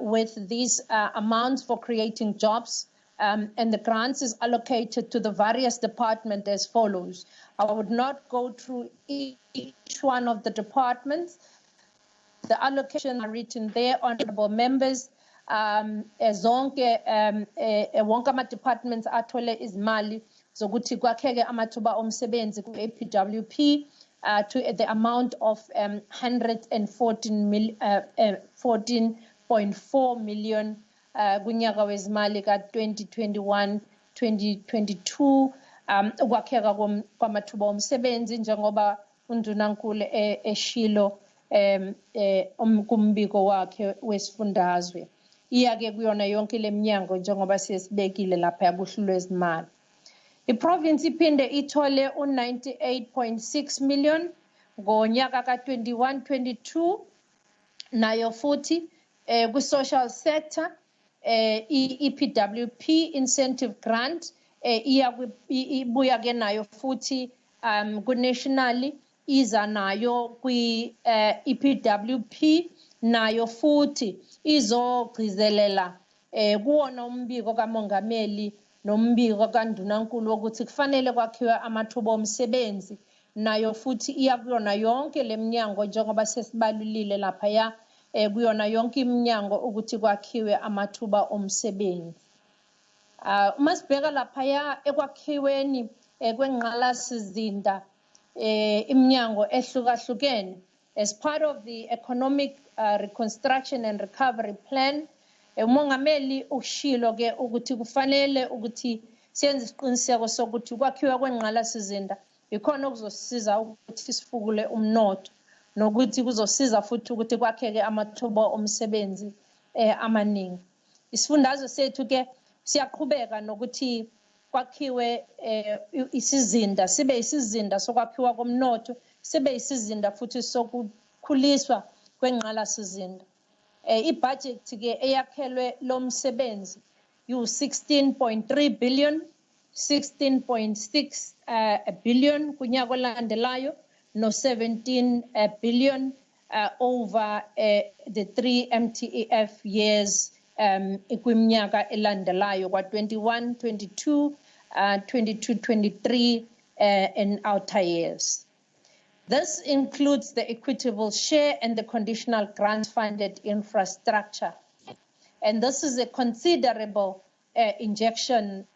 with these amounts for creating jobs, and the grants is allocated to the various departments as follows. I would not go through each one of the departments, The allocation are written there, honorable members. Zonke wonke ama-departments athole izimali zokuthi kwakheke amathuba omsebenzi ku-APWP to the amount of 14.4 million kunyaka wezimali ka-2021-2022 ukwakheka kwamathuba omsebenzi njengoba uNdunankulu eshilo kumbiko wakhe wesifundazwe. Iyake kuyona yonke leminyango njengoba siyesibekile lapha kuhlu lwezimali. I-province iphinde ithole u-98.6 million ngonyaka ka-21-22 nayo futhi ku-social sector i-EPWP incentive grant ibuya ke nayo futhi ku-nationally iza nayo kwi-EPWP nayo futhi izogcizelela kuwona umbiko kamongameli nombiko kaNdunankulu ukuthi kufanele kwakhiwe amathuba omsebenzi nayo futhi iyakuyona yonke leminyango njengoba sesibalulile lapha kuyona yonke iminyango ukuthi kwakhiwe amathuba omsebenzi. Uma sibheka lapha ekwakhiweni kwenqalasizinda iminyango ehlukahlukene as part of the economic reconstruction and recovery plan, umongameli ushilo ke ukuthi kufanele ukuthi senze isiqiniseko sokuthi kwakhiwa kwenqalasizinda ikhona okuzosiza ukuthi sifukule umnotho nokuthi kuzosiza futhi ukuthi kwakheke amathuba omsebenzi amaningi. Isifundazwe sethu ke siyaqhubeka nokuthi kwakhiwe isizinda sibe isizinda sokwakhiwa komnotho sibe isizinda futhi sokukhuliswa kwenqalasizinda. I-budget ke eyakhelwe lo msebenzi yu-16.3 billion, 16.6 billion kunyaka olandelayo no 17 billion over the 3 MTEF years kwiminyaka elandelayo kwa 21, 22, 22, 23 and outer years. This includes the equitable share and the conditional grant-funded infrastructure. And this is a considerable injection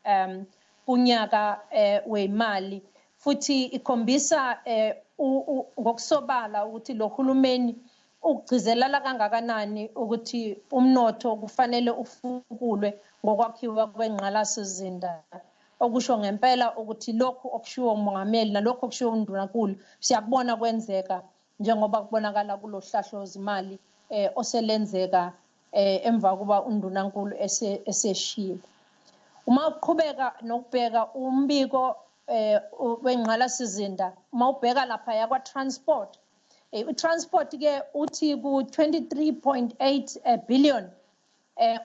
kunyaka weimali. Futhi ikhombisa ngokusobala ukuthi lo hulumeni ugcizelela kangakanani ukuthi umnotho kufanele ufukulwe ngokwakhiwa kwenqalasizinda. Okusho ngempela ukuthi lokhu okushiwo umongameli nalokho okushiwo uNdunankulu siyakubona kwenzeka njengoba kubonakala kulo hlahlo zimali oselenzeka emva kuba uNdunankulu eseshilo. Uma uqhubeka nokubheka umbiko wenqalasizinda uma ubheka lapha kwa transport transport ke uthi ku 23.8 billion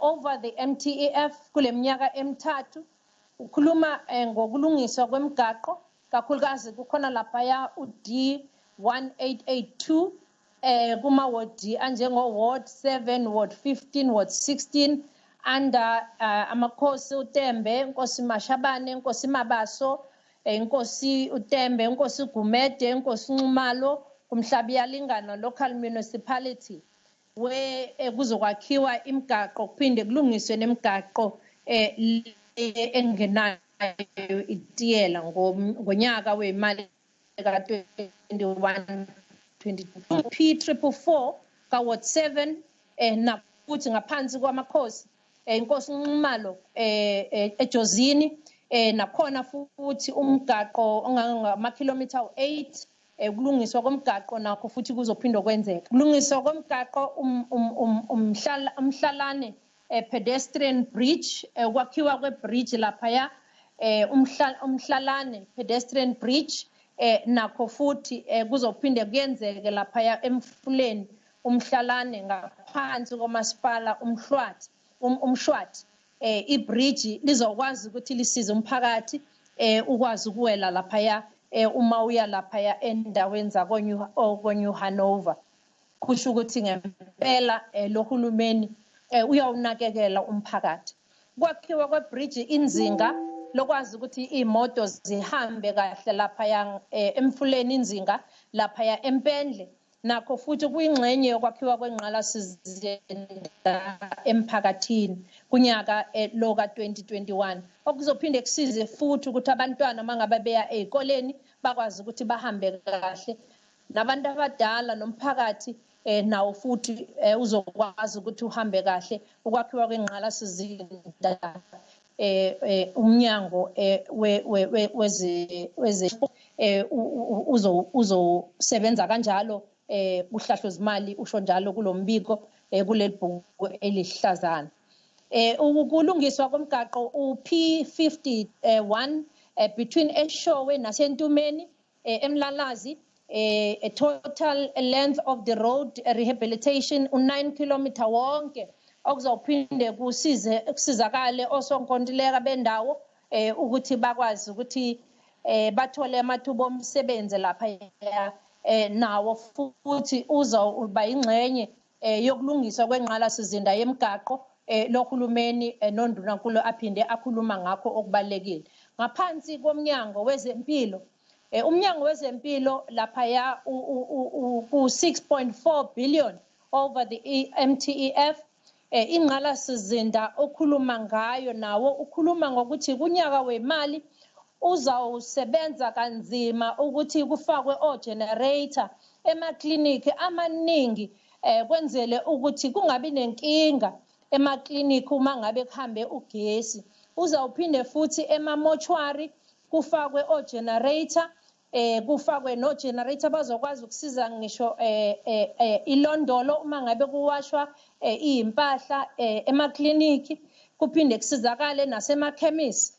over the MTEF kule minyaka emithathu. Ukhuluma ngokulungiswa kwemigaqo kakhulukazi kukhona lapha u-D1882 kuma ward anjengo ward 7, ward 15, ward 16 under amakhosi uTembe, Nkosi Mashabane, Nkosi Mabaso, Nkosi uTembe, Nkosi Gumede, Nkosi Nxumalo kumhlabiyalingana local municipality where kuzokwakhiwa imigaqo kuphinde kulungiswe nemigaqo engenayo itiyela ngonyaka wemali ka-21-22 P444 ka-ward 7 nakuthi ngaphansi kwamakhosi Nkosi Nxumalo ejozini nakhona futhi umgaqo ongangama-kilometer 8 kulungiswa komgaqo nakho futhi kuzophindwa kwenzeka. Kulungiswa komgaqo umhlalane pedestrian bridge kwakhiwa kwebridge lapha umhlalane pedestrian bridge nakho futhi kuzophinde kuyenzeke lapha emfuleni umhlalane ngaphansi komasipala umshwathi ibridge lizokwazi ukuthi lisize umphakathi ukwazi ukuwela lapha uma uya lapha endaweni zakonyu Hanover. Kusho ukuthi ngempela lo hulumeni uyawunakekela umphakathi. Kwakhiwa kwebridge inzinga lokwazi ukuthi imoto zihambe kahle lapha emfuleni inzinga lapha empendle nakho futhi kuyingxenye yokwakhiwa kwengqalasizinda emphakathini kunyaka lo ka-2021 okuzophinde kusize futhi ukuthi abantwana mangabe beya ezikoleni bakwazi ukuthi bahambe kahle nabantu abadala nomphakathi nawo futhi uzokwazi ukuthi uhambe kahle ukwakhiwa kwengqalasizinda umnyango uzosebenza kanjalo uhlahlo zimali usho njalo kulombiko kuleli bhuku elihlazana ukulungiswa komgaqo uP51 between eShowe naseNtumeni eMlalazi a total length of the road rehabilitation 9 km wonke okuzophinde kusizakale osonkontileka bendawo ukuthi bakwazi ukuthi bathole amathuba omsebenzi lapha nawo futhi uzoba ingxenye yokulungiswa kwengqalasizinda yemigaqo lohulumeni nondunankulu aphinde akhuluma ngakho okubalekile ngaphansi komnyango wezempilo umnyango wezempilo lapha ku 6.4 billion over the MTEF ingqalasizinda okhuluma ngayo nawo ukhuluma ngokuthi kunyaka wemali uzawusebenza kanzima ukuthi kufakwe generator emakliniki amaningi kwenzele ukuthi kungabi nenkinga emakliniki uma ngabe kuhambe ugesi uzawuphinde futhi emamochwari kufakwe generator kufakwe no generator bazokwazi ukusiza ngisho ilondolo uma ngabe kuwashwa impahla emakliniki kuphinde kusizakale nasemakhemisi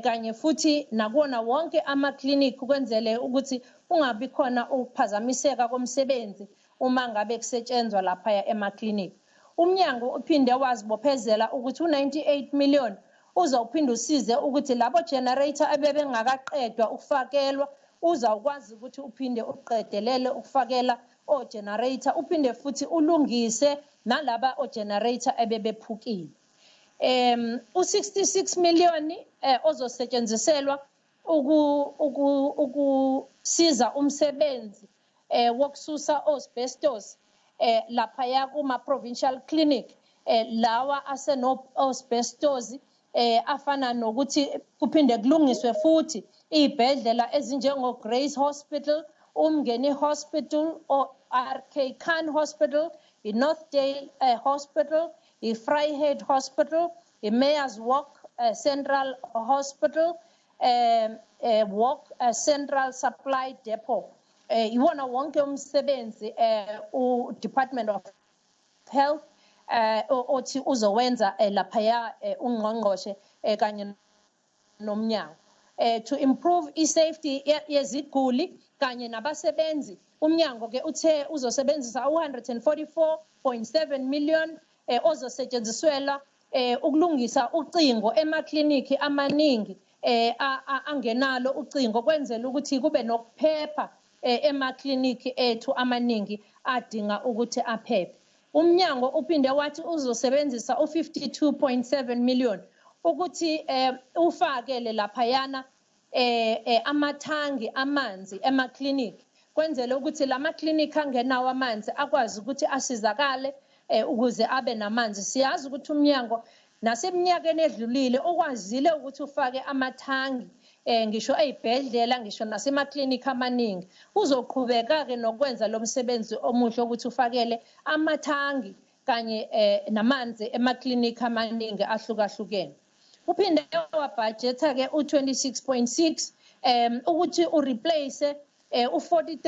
kanye futhi nakuona wonke amakliniki kwenzele ukuthi ungabi khona ukuphazamiseka komsebenzi uma ngabe kusetshenzwa lapha emakliniki umnyango uphinde wazibophezela ukuthi u98 million uzawuphinda usize ukuthi labo generator ebebengakaqedwa ukufakelwa uzawukwazi ukuthi uphinde uqedelele ukufakela generator uphinde futhi ulungise nalaba generator ebebephukile u66 million ozosetshenziselwa ukusiza umsebenzi wokususa asbestos lapha kuma provincial clinic lawa aseno asbestos afana nokuthi kuphinde kulungiswe futhi izibhedlela ezinjengo Grace Hospital Umngeni Hospital o RK Khan Hospital iNorthdale Hospital iVryheid Hospital iMayors Walk Central Hospital Walk Central Supply Depot iwona wonke umsebenzi Department of Health othi uzowenza lapha ungqongqoshe kanye nomnyango to improve safety yeziguli kanye nabasebenzi umnyango ke uthe uzosebenzisa 144.7 million ozosetshenziswela ukulungisa ucingo emakliniki amaningi angenalo ucingo kwenzela ukuthi kube nokuphepha emakliniki ethu amaningi adinga ukuthi aphephe umnyango uphinde wathi uzosebenzisa u52.7 million ukuthi ufakele laphayana amathangi amanzi emakliniki kwenzele ukuthi lamakliniki angenawo amanzi akwazi ukuthi asizakale ukuze abe namanzi siyazi ukuthi umnyango naseminyakeni edlulile okwazile ukuthi ufake amathangi ngisho ezibhedlela ngisho nasemakliniki amaningi uzoqhubeka ke nokwenza lo msebenzi omuhle ukuthi ufakele amathangi kanye namanzi emakliniki amaningi ahlukahlukene uphinde wabudgeta ke u26.6 ukuthi ureplace u43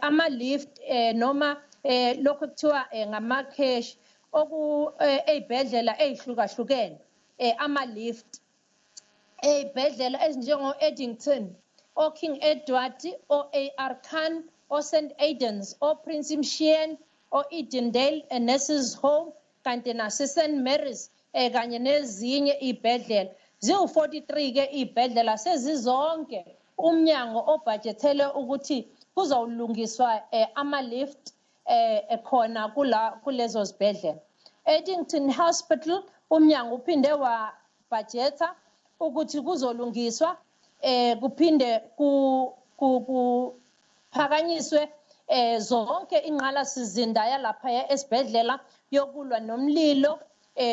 ama lift noma lokho kuthiwa ngama cash ezibhedlela ezihlukahlukene ama lift ezibhedlela ezinjengo Eddington o King Edward o AR Khan o St Aidan's o Prince Mshien o Edendale Nurses Home kanti nase St Mary's kanye nezinye izibhedlela ziwu43 ke izibhedlela sezizonke umnyango obudgetele ukuthi kuzawulungiswa ama lift khona kulezo zibhedlela Eddington Hospital umnyango uphinde wa budgeta ukuthi kuzolungiswa kuphinde kuphakanyiswe zonke inqalasizinda yalapha esibhedlela yokulwa nomlilo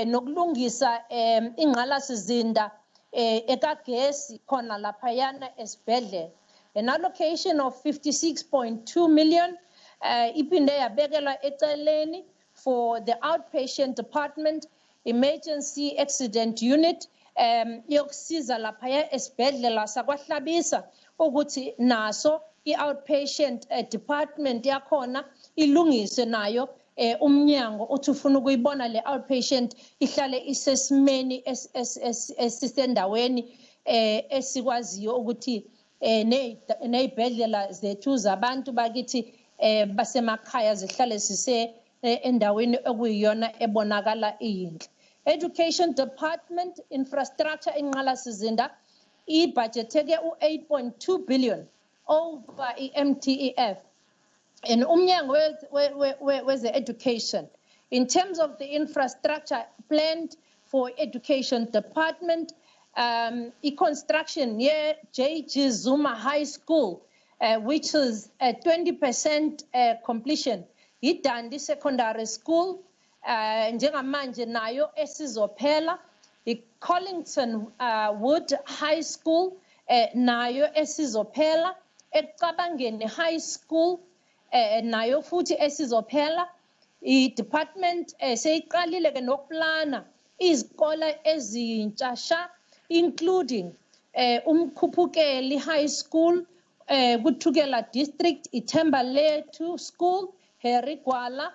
nokulungisa inqalasizinda ekagesi khona laphayana esibhedlela. An allocation of 56.2 million iphinde yabekelwa eceleni for the outpatient department emergency accident unit yokusiza laphaya esibhedlela sakwahlabisa ukuthi naso i-outpatient department yakhona ilungise nayo umnyango uthi ufuna ukuyibona le outpatient ihlale isesimeni esisendaweni esikwaziyo ukuthi nezibhedlela zethu zabantu bakithi basemakhaya zihlale sise endaweni ekuyiyona ebonakala iyinhle. Education department infrastructure inqalasizinda ibudgeteke u-8.2 billion over i-MTEF and umnyango weze education in terms of the infrastructure planned for education department construction near JG Zuma High School which is 20% completion idandi secondary school njengamanje nayo esizophela iCollington Wood High School nayo esizophela eCabangeni High School nayo futhi esizophela i-department seyiqalile ke nokuplana izikole ezintsha including uMkhuphukeli High School kuThukela district iThembalethu School Harry Gwala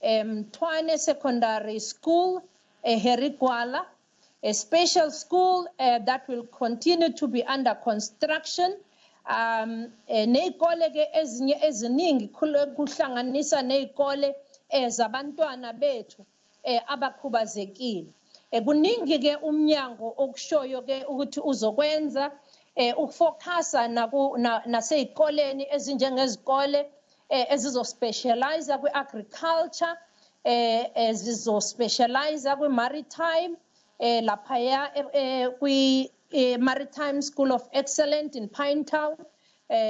Tshwane Secondary School Harry Gwala a special school that will continue to be under construction nezikole ke ezinye eziningi kuhlanganisa nezikole zabantwana bethu abakhubazekile kuningi ke umnyango okushoyo ke ukuthi uzokwenza ukufocusa nasezikoleni ezinjengezikole ezizospecialize kwi-agriculture ezizospecialize kwi-maritime laphaya kwi-maritime school of excellence in Pinetown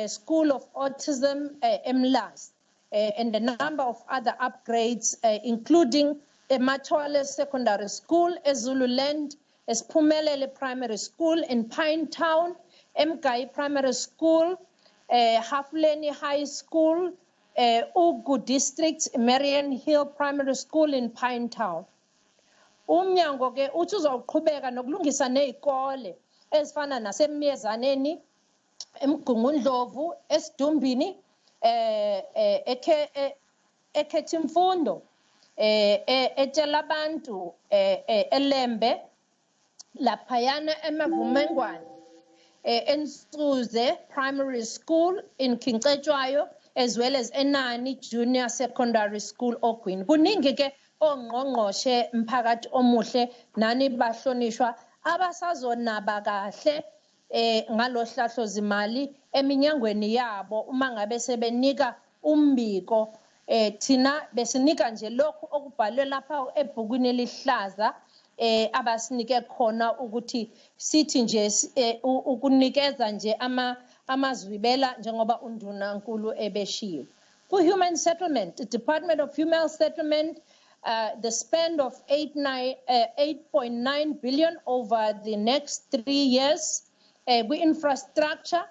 school of autism eMlazi and a number of other upgrades including Matole Secondary School, Zululand, Sphumelele Primary School in Pinetown, Mgai Primary School, Hafleni High School, Ugu District, Marion Hill Primary School in Pinetown. Umnyango ke uthi uzoqhubeka nokulungisa nezikole ezifana naseMyezaneni, eMgungundlovu, eSidumbini, eKhethimfundo, etshela abantu eLembe laphayana eMavumengwane eNsuze Primary School in Kincetshwayo as well as Enani Junior Secondary School Ogwini. Kuningi ke ongqongqoshe mphakathi omuhle nani bahlonishwa abasazonaba kahle ngalohlahlo zimali eminyangweni yabo uma ngabe sebenika umbiko thina besinika nje lokhu okubhalwe lapha ebhukwini elihlaza abasinike khona ukuthi sithi nje ukunikeza nje amazwibela njengoba undunankulu ebeshiwe. Ku-human settlement, the Department of Human Settlement, the spend of 8.9 billion over the next 3 years. Infrastructure,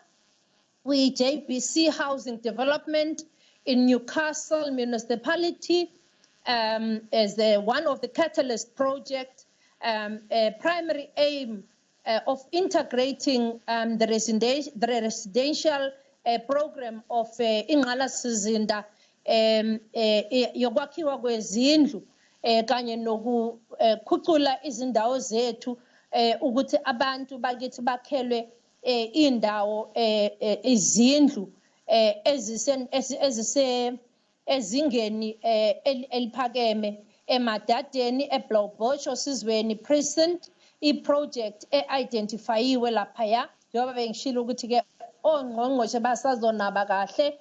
JBC housing development in Newcastle municipality as one of the catalyst projects, primary aim of integrating the residential program of inqalasizinda yokwakhiwa kwezindlu kanye nokukhucula izindawo zethu ukuthi abantu bakithi bakhelwe indawo izindlu ezingeni eliphakeme emadadeni eBlaubosch Sizweni precinct iproject identifyiwe laphaya njengoba bengishilo ukuthi ke ongqongqoshe basazonaba kahle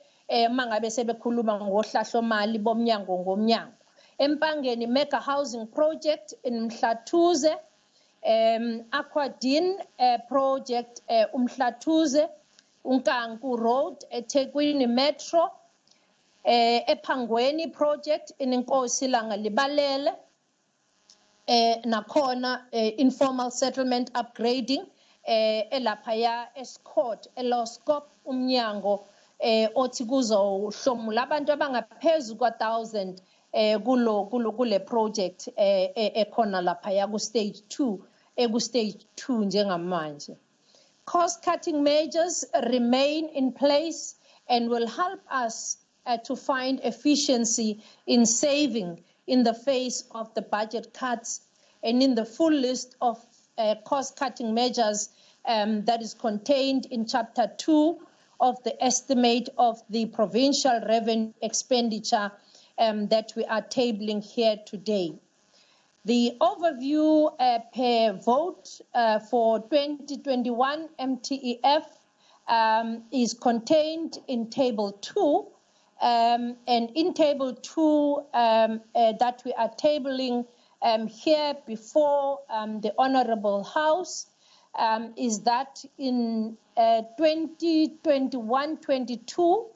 mangabe sebekhuluma ngohlahlo mali bomnyango ngomnyango. Empangeni mega housing project in Mhlathuze, Aquadin project Mhlathuze, Unkanku Road, eThekwini Metro, ePhangweni project inenkosi langa libalele, nakhona informal settlement upgrading elaphaya escourt eloscop umnyango othi kuzohlomula abantu abangaphezu kwa-1000 kule project ekhona laphaya ku-stage 2 eku-stage 2 njengamanje. Cost-cutting measures remain in place and will help us to find efficiency in saving in the face of the budget cuts and in the full list of cost-cutting measures that is contained in Chapter 2 of the estimate of the provincial revenue expenditure that we are tabling here today. The overview per vote for 2021 MTEF is contained in Table 2, and in Table 2 that we are tabling here before the Honourable House is that in 2021-22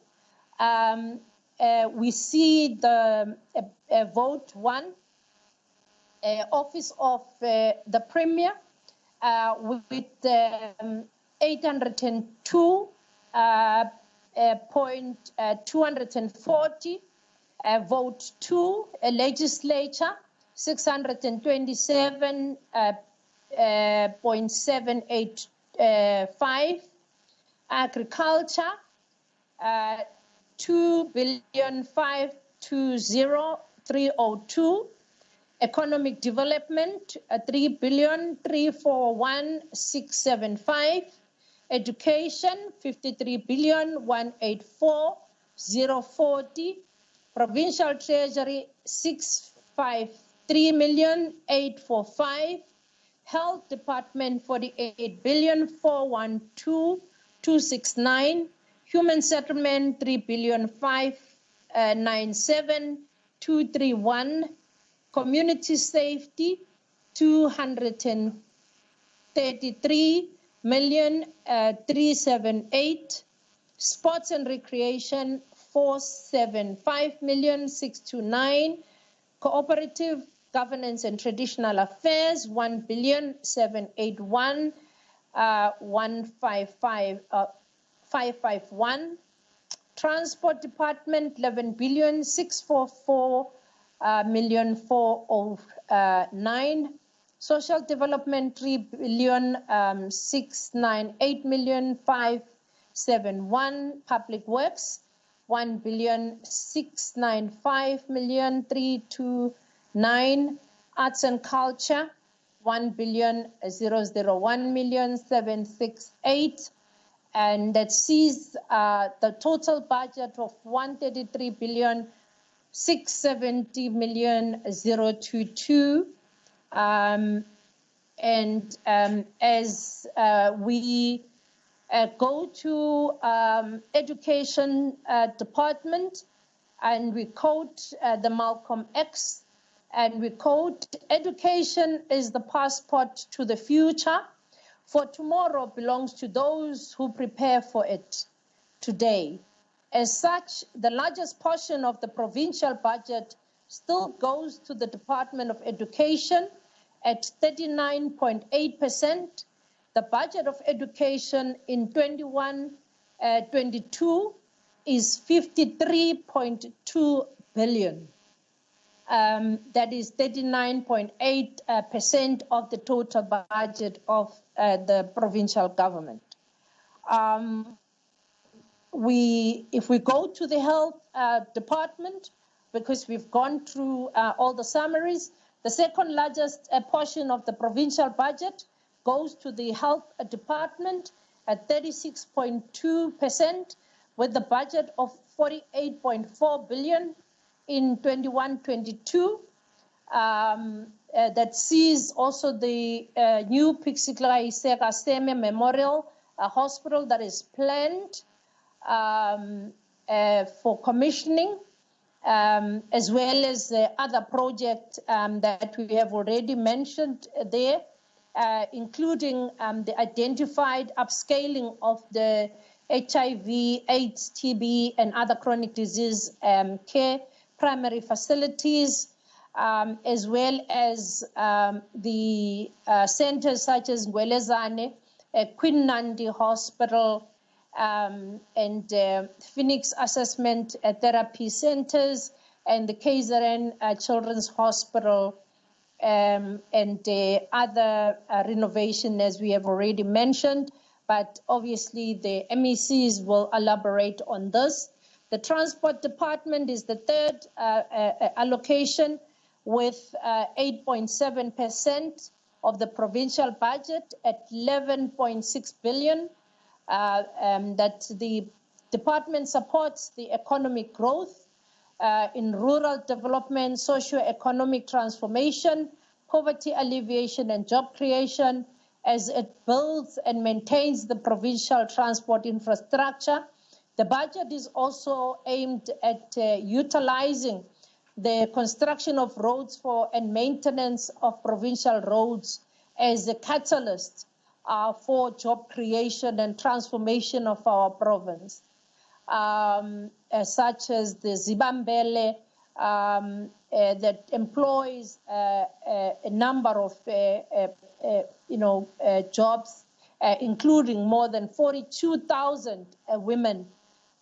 we see the vote 1 Office of the Premier with 802.240, vote 2 Legislature 627.785, Agriculture 2,520,302, Economic Development 3,341,675, Education 53,184,040, Provincial Treasury 653,845, Health Department 48,412,269, Human Settlement 3,597,231, Community Safety 233,378, Sports and Recreation 475,629, Cooperative Governance and Traditional Affairs 1,071,551, Transport Department 11,644,409, Social Development 3,698,571, Public Works 1,695,329, Arts and Culture 1,001,768, and that sees the total budget of 133,670,022. As we go to Education Department, and we quote the Malcolm X, and we quote, "Education is the passport to the future, for tomorrow belongs to those who prepare for it today." As such, the largest portion of the provincial budget still goes to the Department of Education at 39.8%. The budget of education in 21-22 is 53.2 billion. That is 39.8% of the total budget of the provincial government. If we go to the health department, because we've gone through all the summaries, the second largest portion of the provincial budget goes to the health department at 36.2%, with the budget of 48.4 billion in 21-22. That sees also the new Fiscal Memorial Hospital that is planned for commissioning, as well as the other project that we have already mentioned there, including the identified upscaling of the HIV, AIDS, TB, and other chronic disease care, primary facilities, as well as the centers such as Ngwelezane, Queen Nandi Hospital, and Phoenix Assessment Therapy Centers, and the KZN Children's Hospital, and other renovation, as we have already mentioned. But obviously the MECs will elaborate on this. The Transport Department is the third allocation, with 8.7% of the provincial budget at 11.6 billion. That the department supports the economic growth in rural development, socio-economic transformation, poverty alleviation, and job creation, as it builds and maintains the provincial transport infrastructure. The budget is also aimed at utilizing the construction of roads and maintenance of provincial roads as a catalyst for job creation and transformation of our province, such as the Zibambele that employs a number of jobs, including more than 42,000 women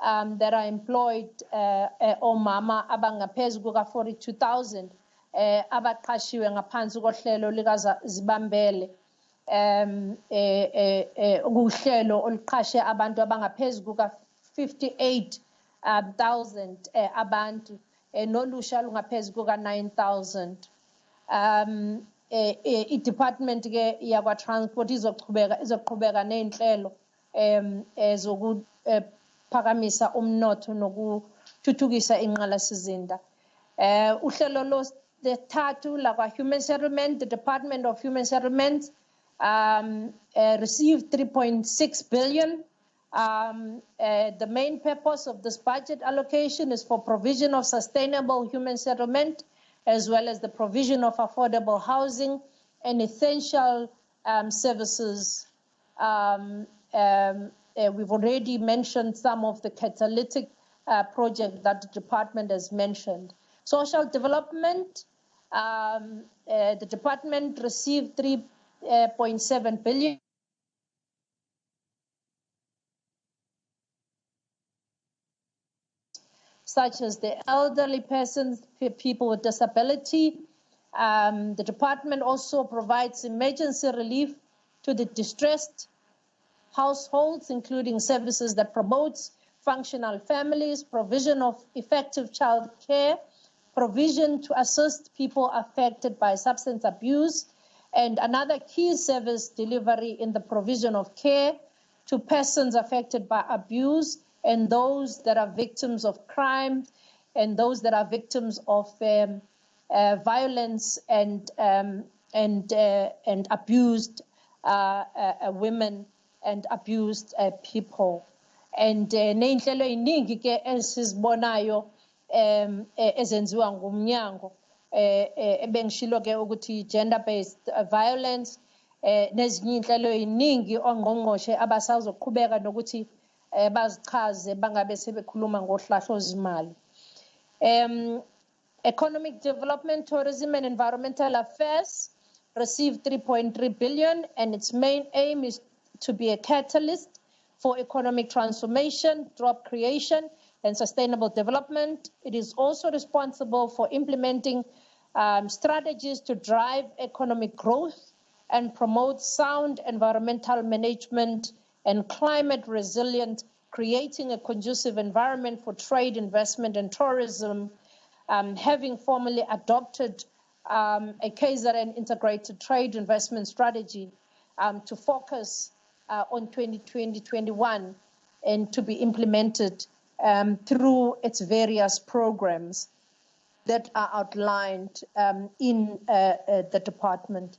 that are employed, omama abangaphezu kuka 42,000 abaqashiwe ngaphansi kohlelo lika Zibambele, uhlelo oluqashe abantu abangaphezu kuka 58,000 abantu, nolusha lungaphezu kuka 9,000. I-department ke yakwa transport izoqhubeka nezinhlelo zokuphakamisa umnotho nokuthuthukisa inqalasizinda. Uhlelo lwesithathu lakwa human settlement, the Department of Human Settlements received 3.6 billion. The main purpose of this budget allocation is for provision of sustainable human settlement, as well as the provision of affordable housing and essential services. We've already mentioned some of the catalytic projects that the department has mentioned. Social development, the department received 3.7 billion. Such as the elderly persons, people with disability. The department also provides emergency relief to the distressed households, including services that promotes functional families, provision of effective child care, provision to assist people affected by substance abuse, and another key service delivery in the provision of care to persons affected by abuse, and those that are victims of crime, and those that are victims of violence and abused women and abused people. And ney'nhlelo ey'ningi ke esizibonayo ezenziwa ngumnyango ebengishilo ke ukuthi gender-based violence, nezinye iy'nhlelo ey'ningi ongqongqoshe abasazoqhubeka nokuthi bazichaze bangabe sebekhuluma ngohlahlo zimali. Economic development, tourism and environmental affairs received 3.3 billion, and its main aim is to be a catalyst for economic transformation, job creation, and sustainable development. It is also responsible for implementing strategies to drive economic growth and promote sound environmental management and climate resilient, creating a conducive environment for trade, investment, and tourism, having formally adopted a KZN integrated trade investment strategy to focus on 2020-21 and to be implemented through its various programs that are outlined in the department.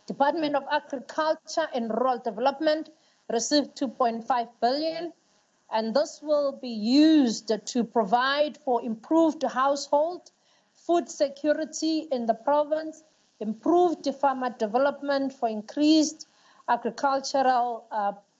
Department of Agriculture and Rural Development received 2.5 billion, and this will be used to provide for improved household food security in the province, improved farmer development for increased agricultural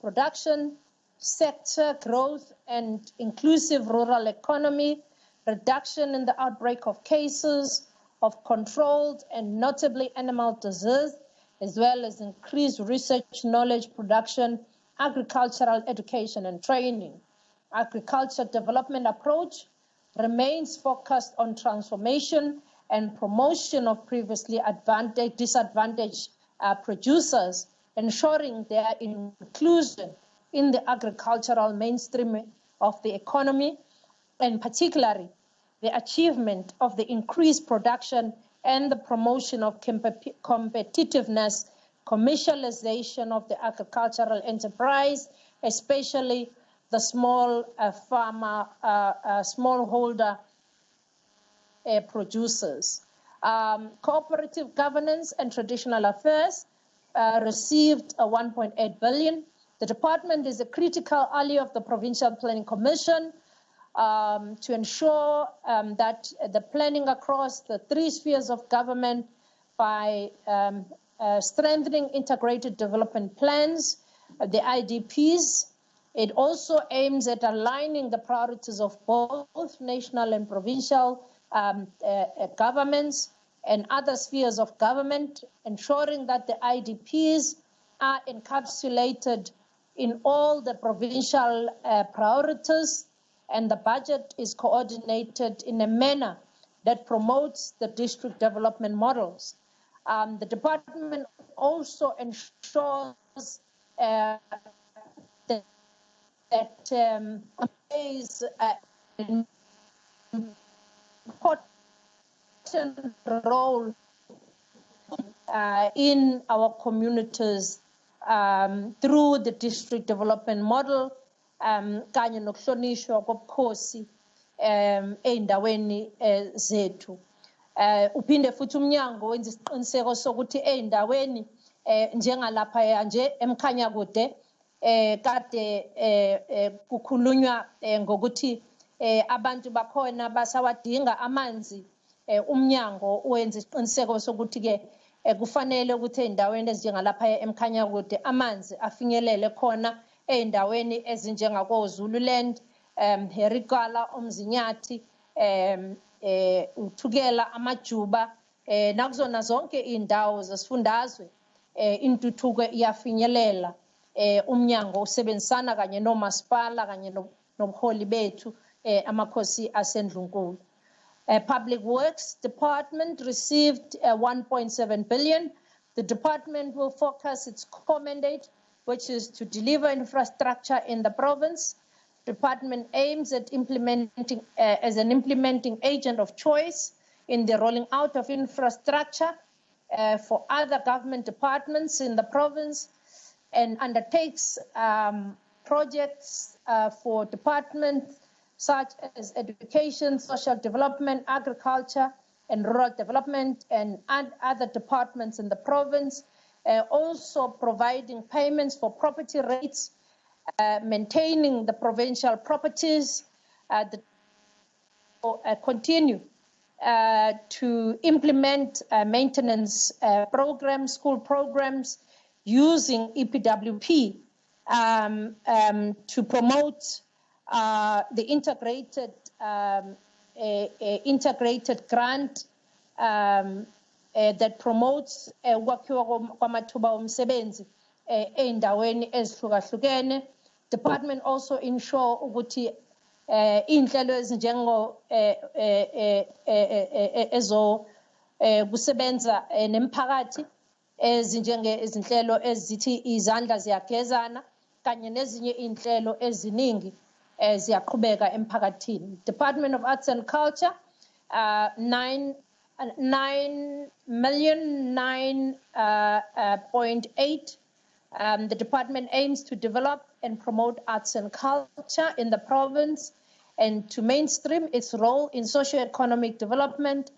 production, sector growth and inclusive rural economy, reduction in the outbreak of cases of controlled and notably animal disease, as well as increased research, knowledge production, agricultural education and training. Agriculture development approach remains focused on transformation and promotion of previously disadvantaged producers, ensuring their inclusion in the agricultural mainstream of the economy, and particularly the achievement of the increased production and the promotion of competitiveness, commercialization of the agricultural enterprise, especially the small farmer, smallholder producers. Cooperative governance and traditional affairs received 1.8 billion. The department is a critical ally of the Provincial Planning Commission to ensure that the planning across the 3 spheres of government by strengthening integrated development plans, the IDPs. It also aims at aligning the priorities of both national and provincial governments and other spheres of government, ensuring that the IDPs are encapsulated in all the provincial priorities, and the budget is coordinated in a manner that promotes the district development models. The department also ensures that plays an important role in our communities through the district development model, kanye nokuhlonishwa kobukhosi ey'ndaweni zethu. Uphinde futhi umnyango wenza isiqiniseko sokuthi ey'ndaweni njengalapha nje emkhanya kude kade kukhulunywa ngokuthi abantu bakhona basawadinga amanzi. Umnyango wenza isiqiniseko sokuthi ke kufanele ukuthi ey'ndaweni ezinjengalapha emkhanya kude amanzi afinyelele khona ey'ndaweni ezinjengako Zululand, Herikala, Umzinyathi, uthukela amajuba nakuzona zonke iy'ndawo zesifundazwe intuthuko iyafinyelela. Umnyango usebenzisana kanye nomasipala kanye nobuholi bethu amakhosi asendlunkulu. Public Works Department received 1.7 billion. The department will focus its core mandate, which is to deliver infrastructure in the province. Department aims at implementing as an implementing agent of choice in the rolling out of infrastructure for other government departments in the province, and undertakes projects for departments such as education, social development, agriculture, and rural development, and other departments in the province, also providing payments for property rates, maintaining the provincial properties, continue to implement maintenance programs, school programs, using EPWP to promote the integrated grant that promotes ukwakhiwa kwamathuba omsebenzi ey'ndaweni ezihlukahlukene. Department also ensure ukuthi iy'nhlelo ezinjengo kusebenza nemiphakathi izinhlelo ezithi izandla ziyagezana kanye nezinye iy'nhlelo eziningi ziyaqhubeka emphakathini. Department of Arts and Culture, 9,900,000.8. The department aims to develop and promote arts and culture in the province and to mainstream its role in socio-economic development.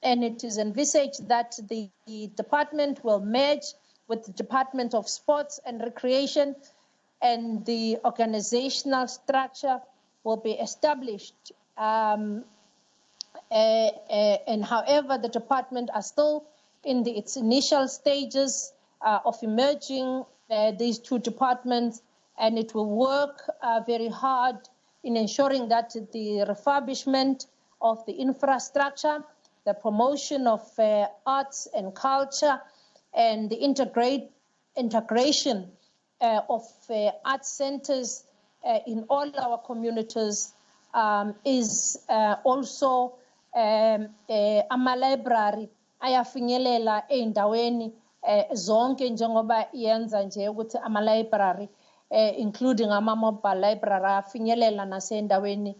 And it is envisaged that the department will merge with the Department of Sports and Recreation, and the organizational structure will be established. And however, the department are still in its initial stages of emerging these two departments and it will work very hard in ensuring that the refurbishment of the infrastructure, the promotion of arts and culture, and the integration of art centers in all our communities is also ama-library ayafinyelela ey'ndaweni zonke njengoba yenza nje ukuthi ama-library including ama-mobile library ayafinyelela nasey'ndaweni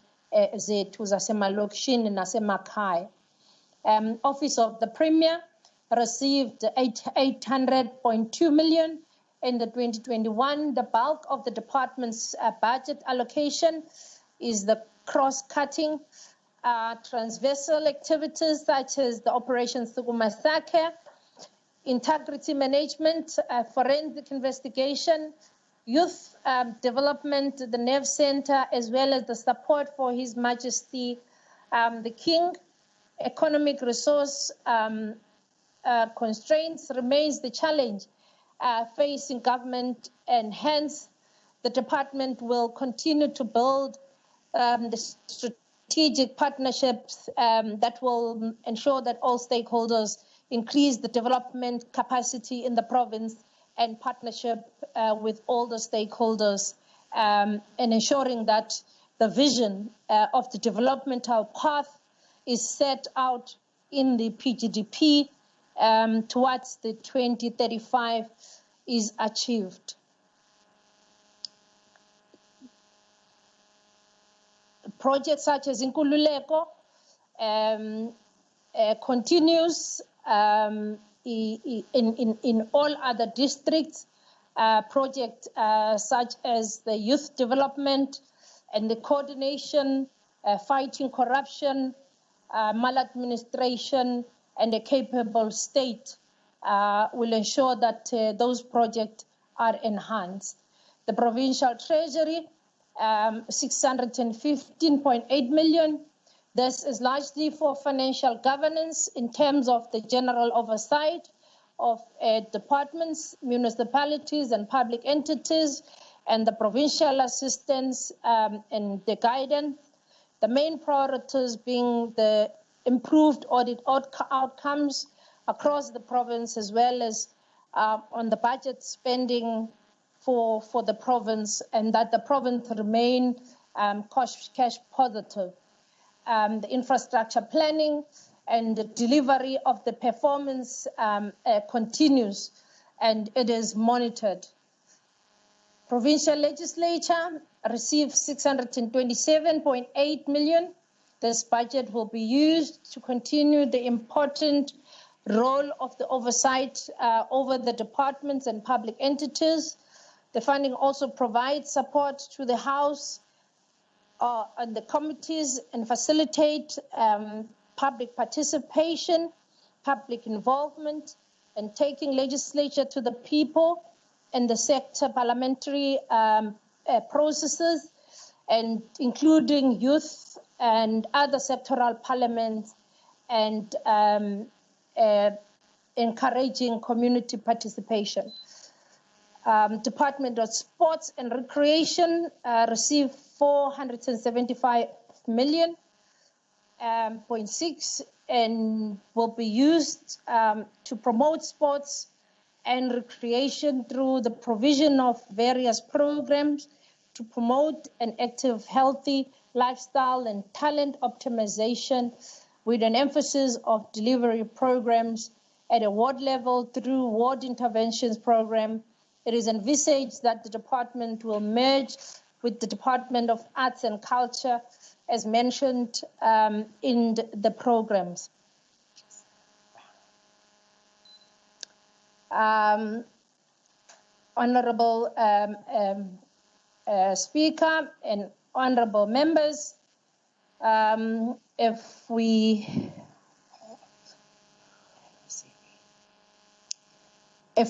zethu zasemalokishini nasemakhaya. Office of the Premier received 800.2 million in the 2021. The bulk of the department's budget allocation is the cross-cutting transversal activities such as the Operation Sukumasake, integrity management, forensic investigation, youth development, the Nerve Center, as well as the support for His Majesty the King. Economic resource constraints remains the challenge facing government, and hence the department will continue to build the strategic partnerships that will ensure that all stakeholders increase the development capacity in the province and partnership with all the stakeholders and ensuring that the vision of the developmental path is set out in the PGDP towards the 2035 is achieved. Projects such as Inkululeko continues in all other districts. Projects such as the youth development and the coordination, fighting corruption, maladministration, and a capable state will ensure that those projects are enhanced. The provincial treasury, 615.8 million. This is largely for financial governance in terms of the general oversight of departments, municipalities, and public entities, and the provincial assistance and the guidance. The main priorities being the improved audit outcomes across the province, as well as on the budget spending for the province, and that the province remain cash positive. The infrastructure planning and the delivery of the performance continues, and it is monitored. Provincial legislature received 627.8 million. This budget will be used to continue the important role of the oversight over the departments and public entities. The funding also provides support to the House and the committees and facilitate public participation, public involvement, and taking legislature to the people and the sector parliamentary processes, and including youth and other sectoral parliaments, and encouraging community participation. Department of Sports and Recreation received 475 million, 0.6, and will be used to promote sports and recreation through the provision of various programs to promote an active, healthy lifestyle and talent optimization, with an emphasis of delivery programs at a ward level through ward interventions program. It is envisaged that the department will merge with the Department of Arts and Culture, as mentioned in the programs. Honorable Speaker and honorable members, if we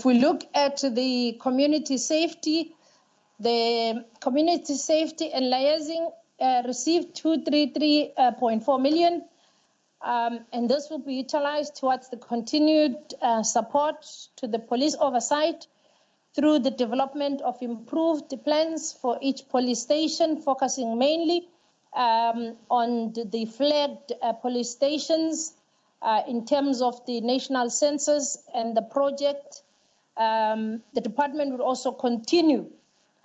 look at the community safety, the community safety and liaising received 233.4 million, and this will be utilized towards the continued support to the police oversight through the development of improved plans for each police station, focusing mainly on the flagged police stations in terms of the national census and the project. The department will also continue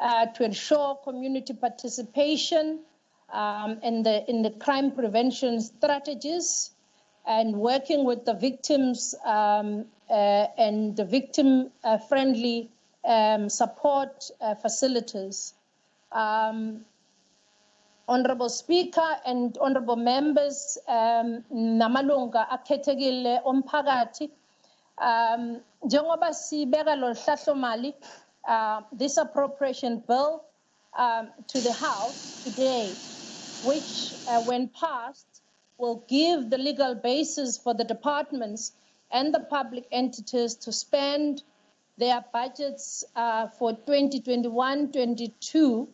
to ensure community participation in the crime prevention strategies and working with the victims and the victim-friendly support facilities. Honorable Speaker and honorable members, namalunga akhethekile omphakathi, njengoba sibeka lo hlahlomali, this appropriation bill to the House today, which when passed will give the legal basis for the departments and the public entities to spend their budgets for 2021-22.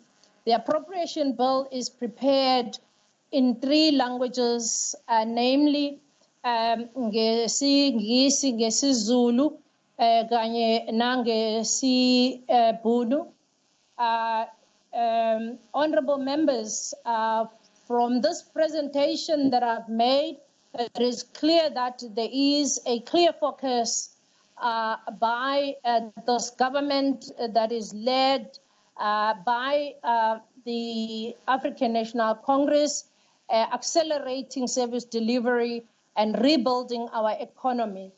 The appropriation bill is prepared in 3 languages, namely ngesiNgisi, ngesiZulu, kanye nangesibhunu. Honorable members, from this presentation that I've made, it is clear that there is a clear focus by this government that is led by the African National Congress, accelerating service delivery and rebuilding our economy.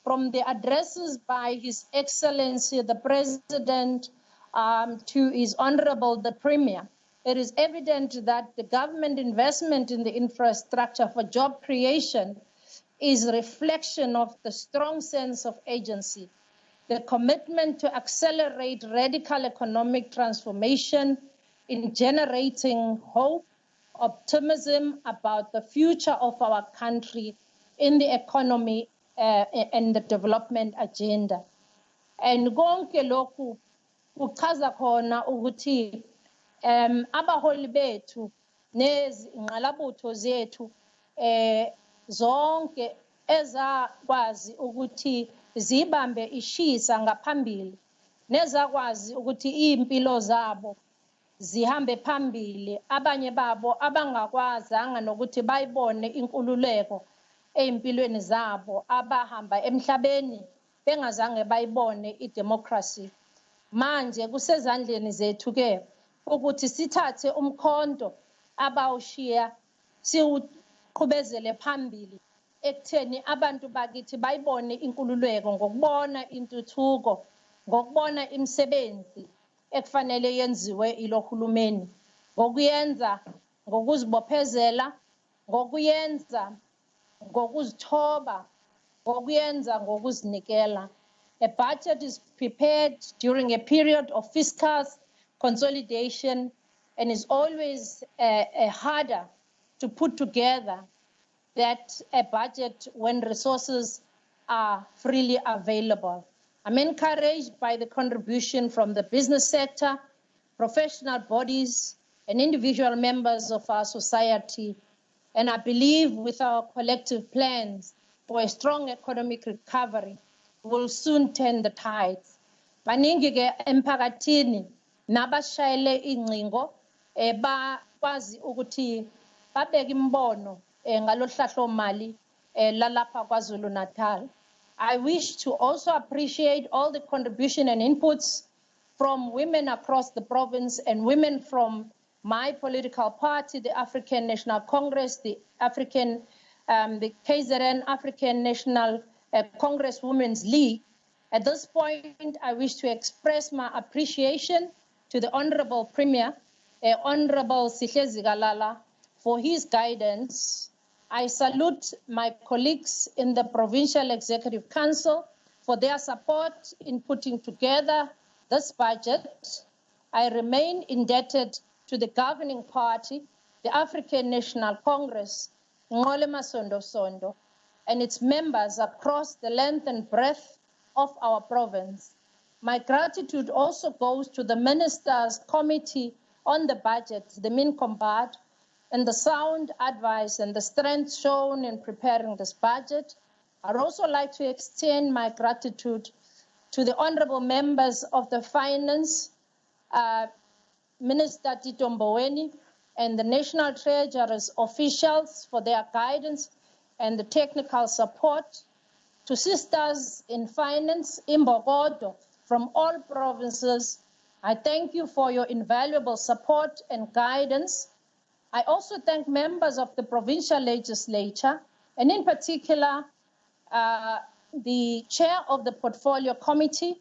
From the addresses by His Excellency the President to His Honorable the Premier, it is evident that the government investment in the infrastructure for job creation is a reflection of the strong sense of agency, the commitment to accelerate radical economic transformation in generating hope, optimism about the future of our country in the economy and the development agenda. And konke lokhu kuchaza khona ukuthi abaholi bethu nezingqalabutho zethu zonke ezakwazi ukuthi zibambe ishisa ngaphambili nezakwazi ukuthi impilo zabo zihambe phambili, abanye babo abangakwazanga nokuthi bayibone inkululeko empilweni zabo, abahamba emhlabeni bengazange bayibone idemocracy. Manje kusezandleni zethu ke ukuthi sithathe umkhonto abawushiya siwuqhubezele phambili ekutheni abantu bakithi bayibone inkululeko ngokubona intuthuko, ngokubona imisebenzi ekufanele yenziwe ilohulumeni, ngokuyenza ngokuzibophezela, ngokuyenza ngokuzithoba, ngokuyenza ngokuzinikela. A budget is prepared during a period of fiscal consolidation and is always harder to put together that a budget when resources are freely available. I'm encouraged by the contribution from the business sector, professional bodies, and individual members of our society, and I believe with our collective plans for a strong economic recovery, will soon turn the tides. Baningi ke emphakathini nabashayele ingcingo bakwazi ukuthi babeke imbono ngalohlahlo mali lalapha kwaZulu Natal. I wish to also appreciate all the contribution and inputs from women across the province and women from my political party, the African National Congress, the KZN, African National Congress Women's League. At this point, I wish to express my appreciation to the Honorable Premier, Honorable Sihlezi Galala, for his guidance. I salute my colleagues in the Provincial Executive Council for their support in putting together this budget. I remain indebted to the governing party, the African National Congress, Ngolema Sondo, and its members across the length and breadth of our province. My gratitude also goes to the Ministers' Committee on the Budget, the MINCOMBAT, and the sound advice and the strength shown in preparing this budget. I'd also like to extend my gratitude to the honorable members of the Finance, Minister Tito Mboweni, and the National Treasury's officials for their guidance and the technical support, to sisters in finance in Bogodo from all provinces. I thank you for your invaluable support and guidance. I also thank members of the provincial legislature, and in particular, the chair of the portfolio committee,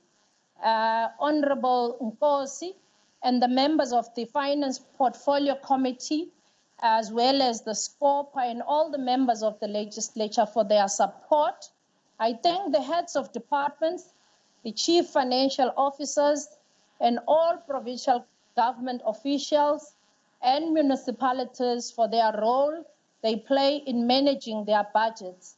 Honorable Nkosi, and the members of the finance portfolio committee, as well as the SCOPA and all the members of the legislature for their support. I thank the heads of departments, the chief financial officers, and all provincial government officials and municipalities for their role they play in managing their budgets.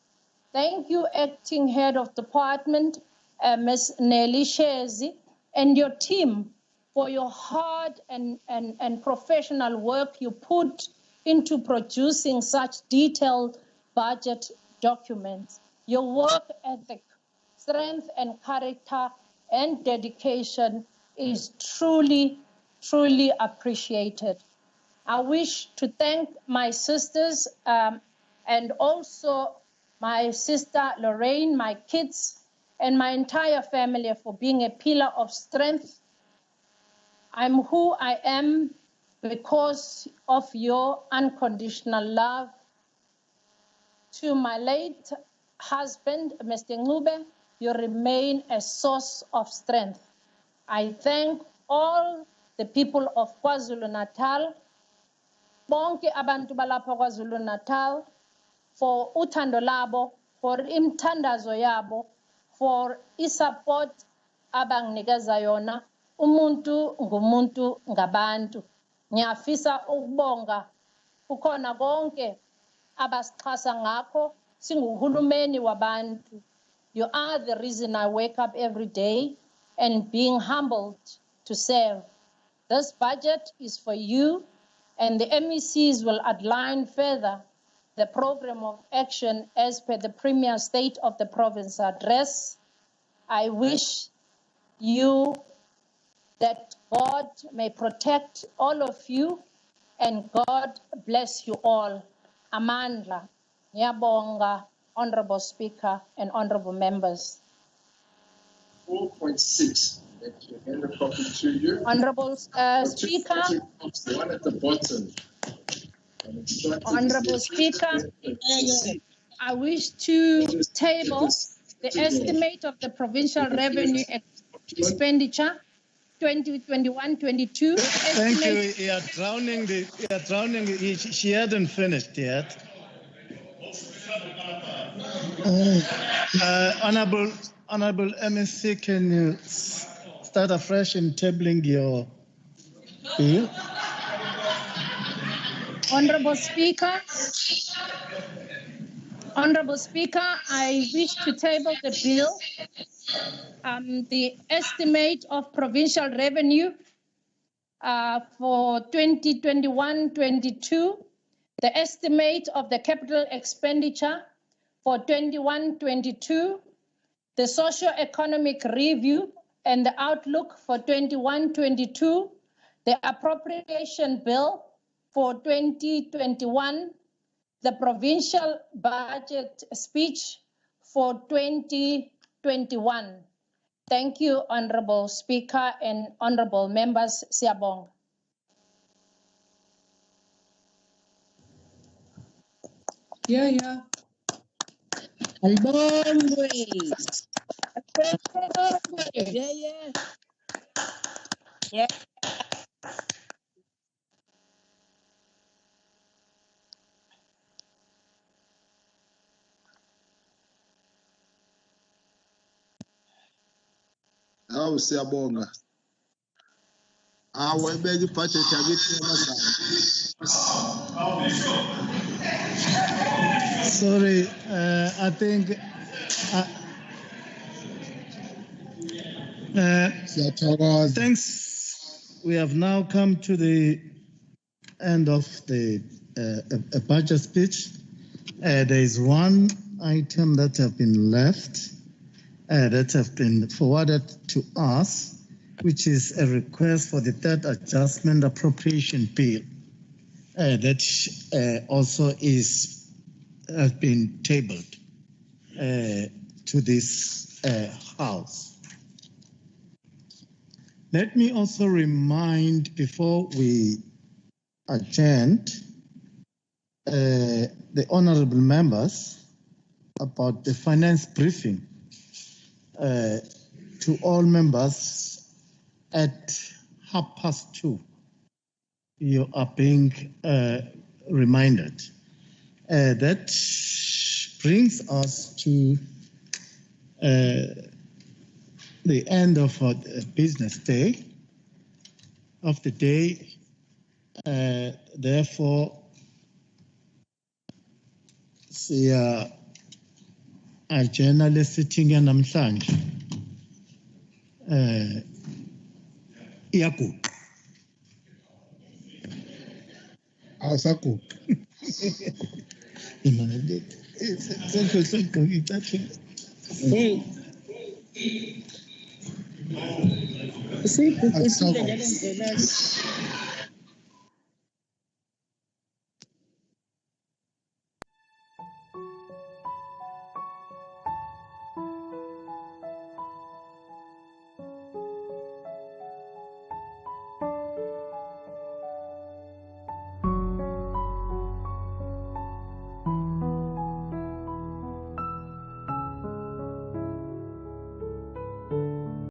Thank you, Acting Head of Department, Ms. Nelly Shezi, and your team for your hard and professional work you put into producing such detailed budget documents. Your work ethic, strength and character and dedication is truly, truly appreciated. I wish to thank my sisters and also my sister Lorraine, my kids, and my entire family for being a pillar of strength. I'm who I am because of your unconditional love. To my late husband, Mr. Ncube, you remain a source of strength. I thank all the people of KwaZulu-Natal, bonke abantu balapha KwaZulu-Natal, for uthando labo, for imthandazo yabo, for isupport abanginikeza yona. Umuntu ngumuntu ngabantu. Ngiyafisa ukubonga kukhona konke abasixhasa ngakho singuhulumeni wabantu. You are the reason I wake up every day and being humbled to serve. This budget is for you, and the MECs will outline further the program of action as per the Premier State of the Province address. I wish you that God may protect all of you and God bless you all. Amandla, Nyabonga, Honorable Speaker and Honorable Members. 4.6. Hand a copy to you. Honorable Speaker. The one at the bottom. Honorable Speaker, I wish to table the estimate of the provincial revenue expenditure 2021-22. Thank you. You are drowning. She hadn't finished yet. Honorable MEC, can you start afresh in tabling your bill? Honorable Speaker, I wish to table the bill, the estimate of provincial revenue for 2021-22, the estimate of the capital expenditure for 21-22, the socio-economic review and the outlook for 21-22, the appropriation bill for 2021, the provincial budget speech for 2021. Thank you, Honorable Speaker and Honorable Members. Siyabonga. Yeah. Yeah. Awu siyabonga. Awebeka ibudget yakithi emazana. Sorry, I think thanks. We have now come to the end of the budget speech. There is one item that have been left, that have been forwarded to us, which is a request for the third adjustment appropriation bill that also has been tabled to this House. Let me also remind, before we adjourn, the honorable members about the finance briefing to all members at 2:30. You are being reminded. That brings us to the end of our business day, of the day. Therefore, siya adjourna le sitting yanamhlanje iyaguqa. Awusaguqa. Imali sekhohlwe icathulo. Hey. Siyiguqisile njalo ngivelayo.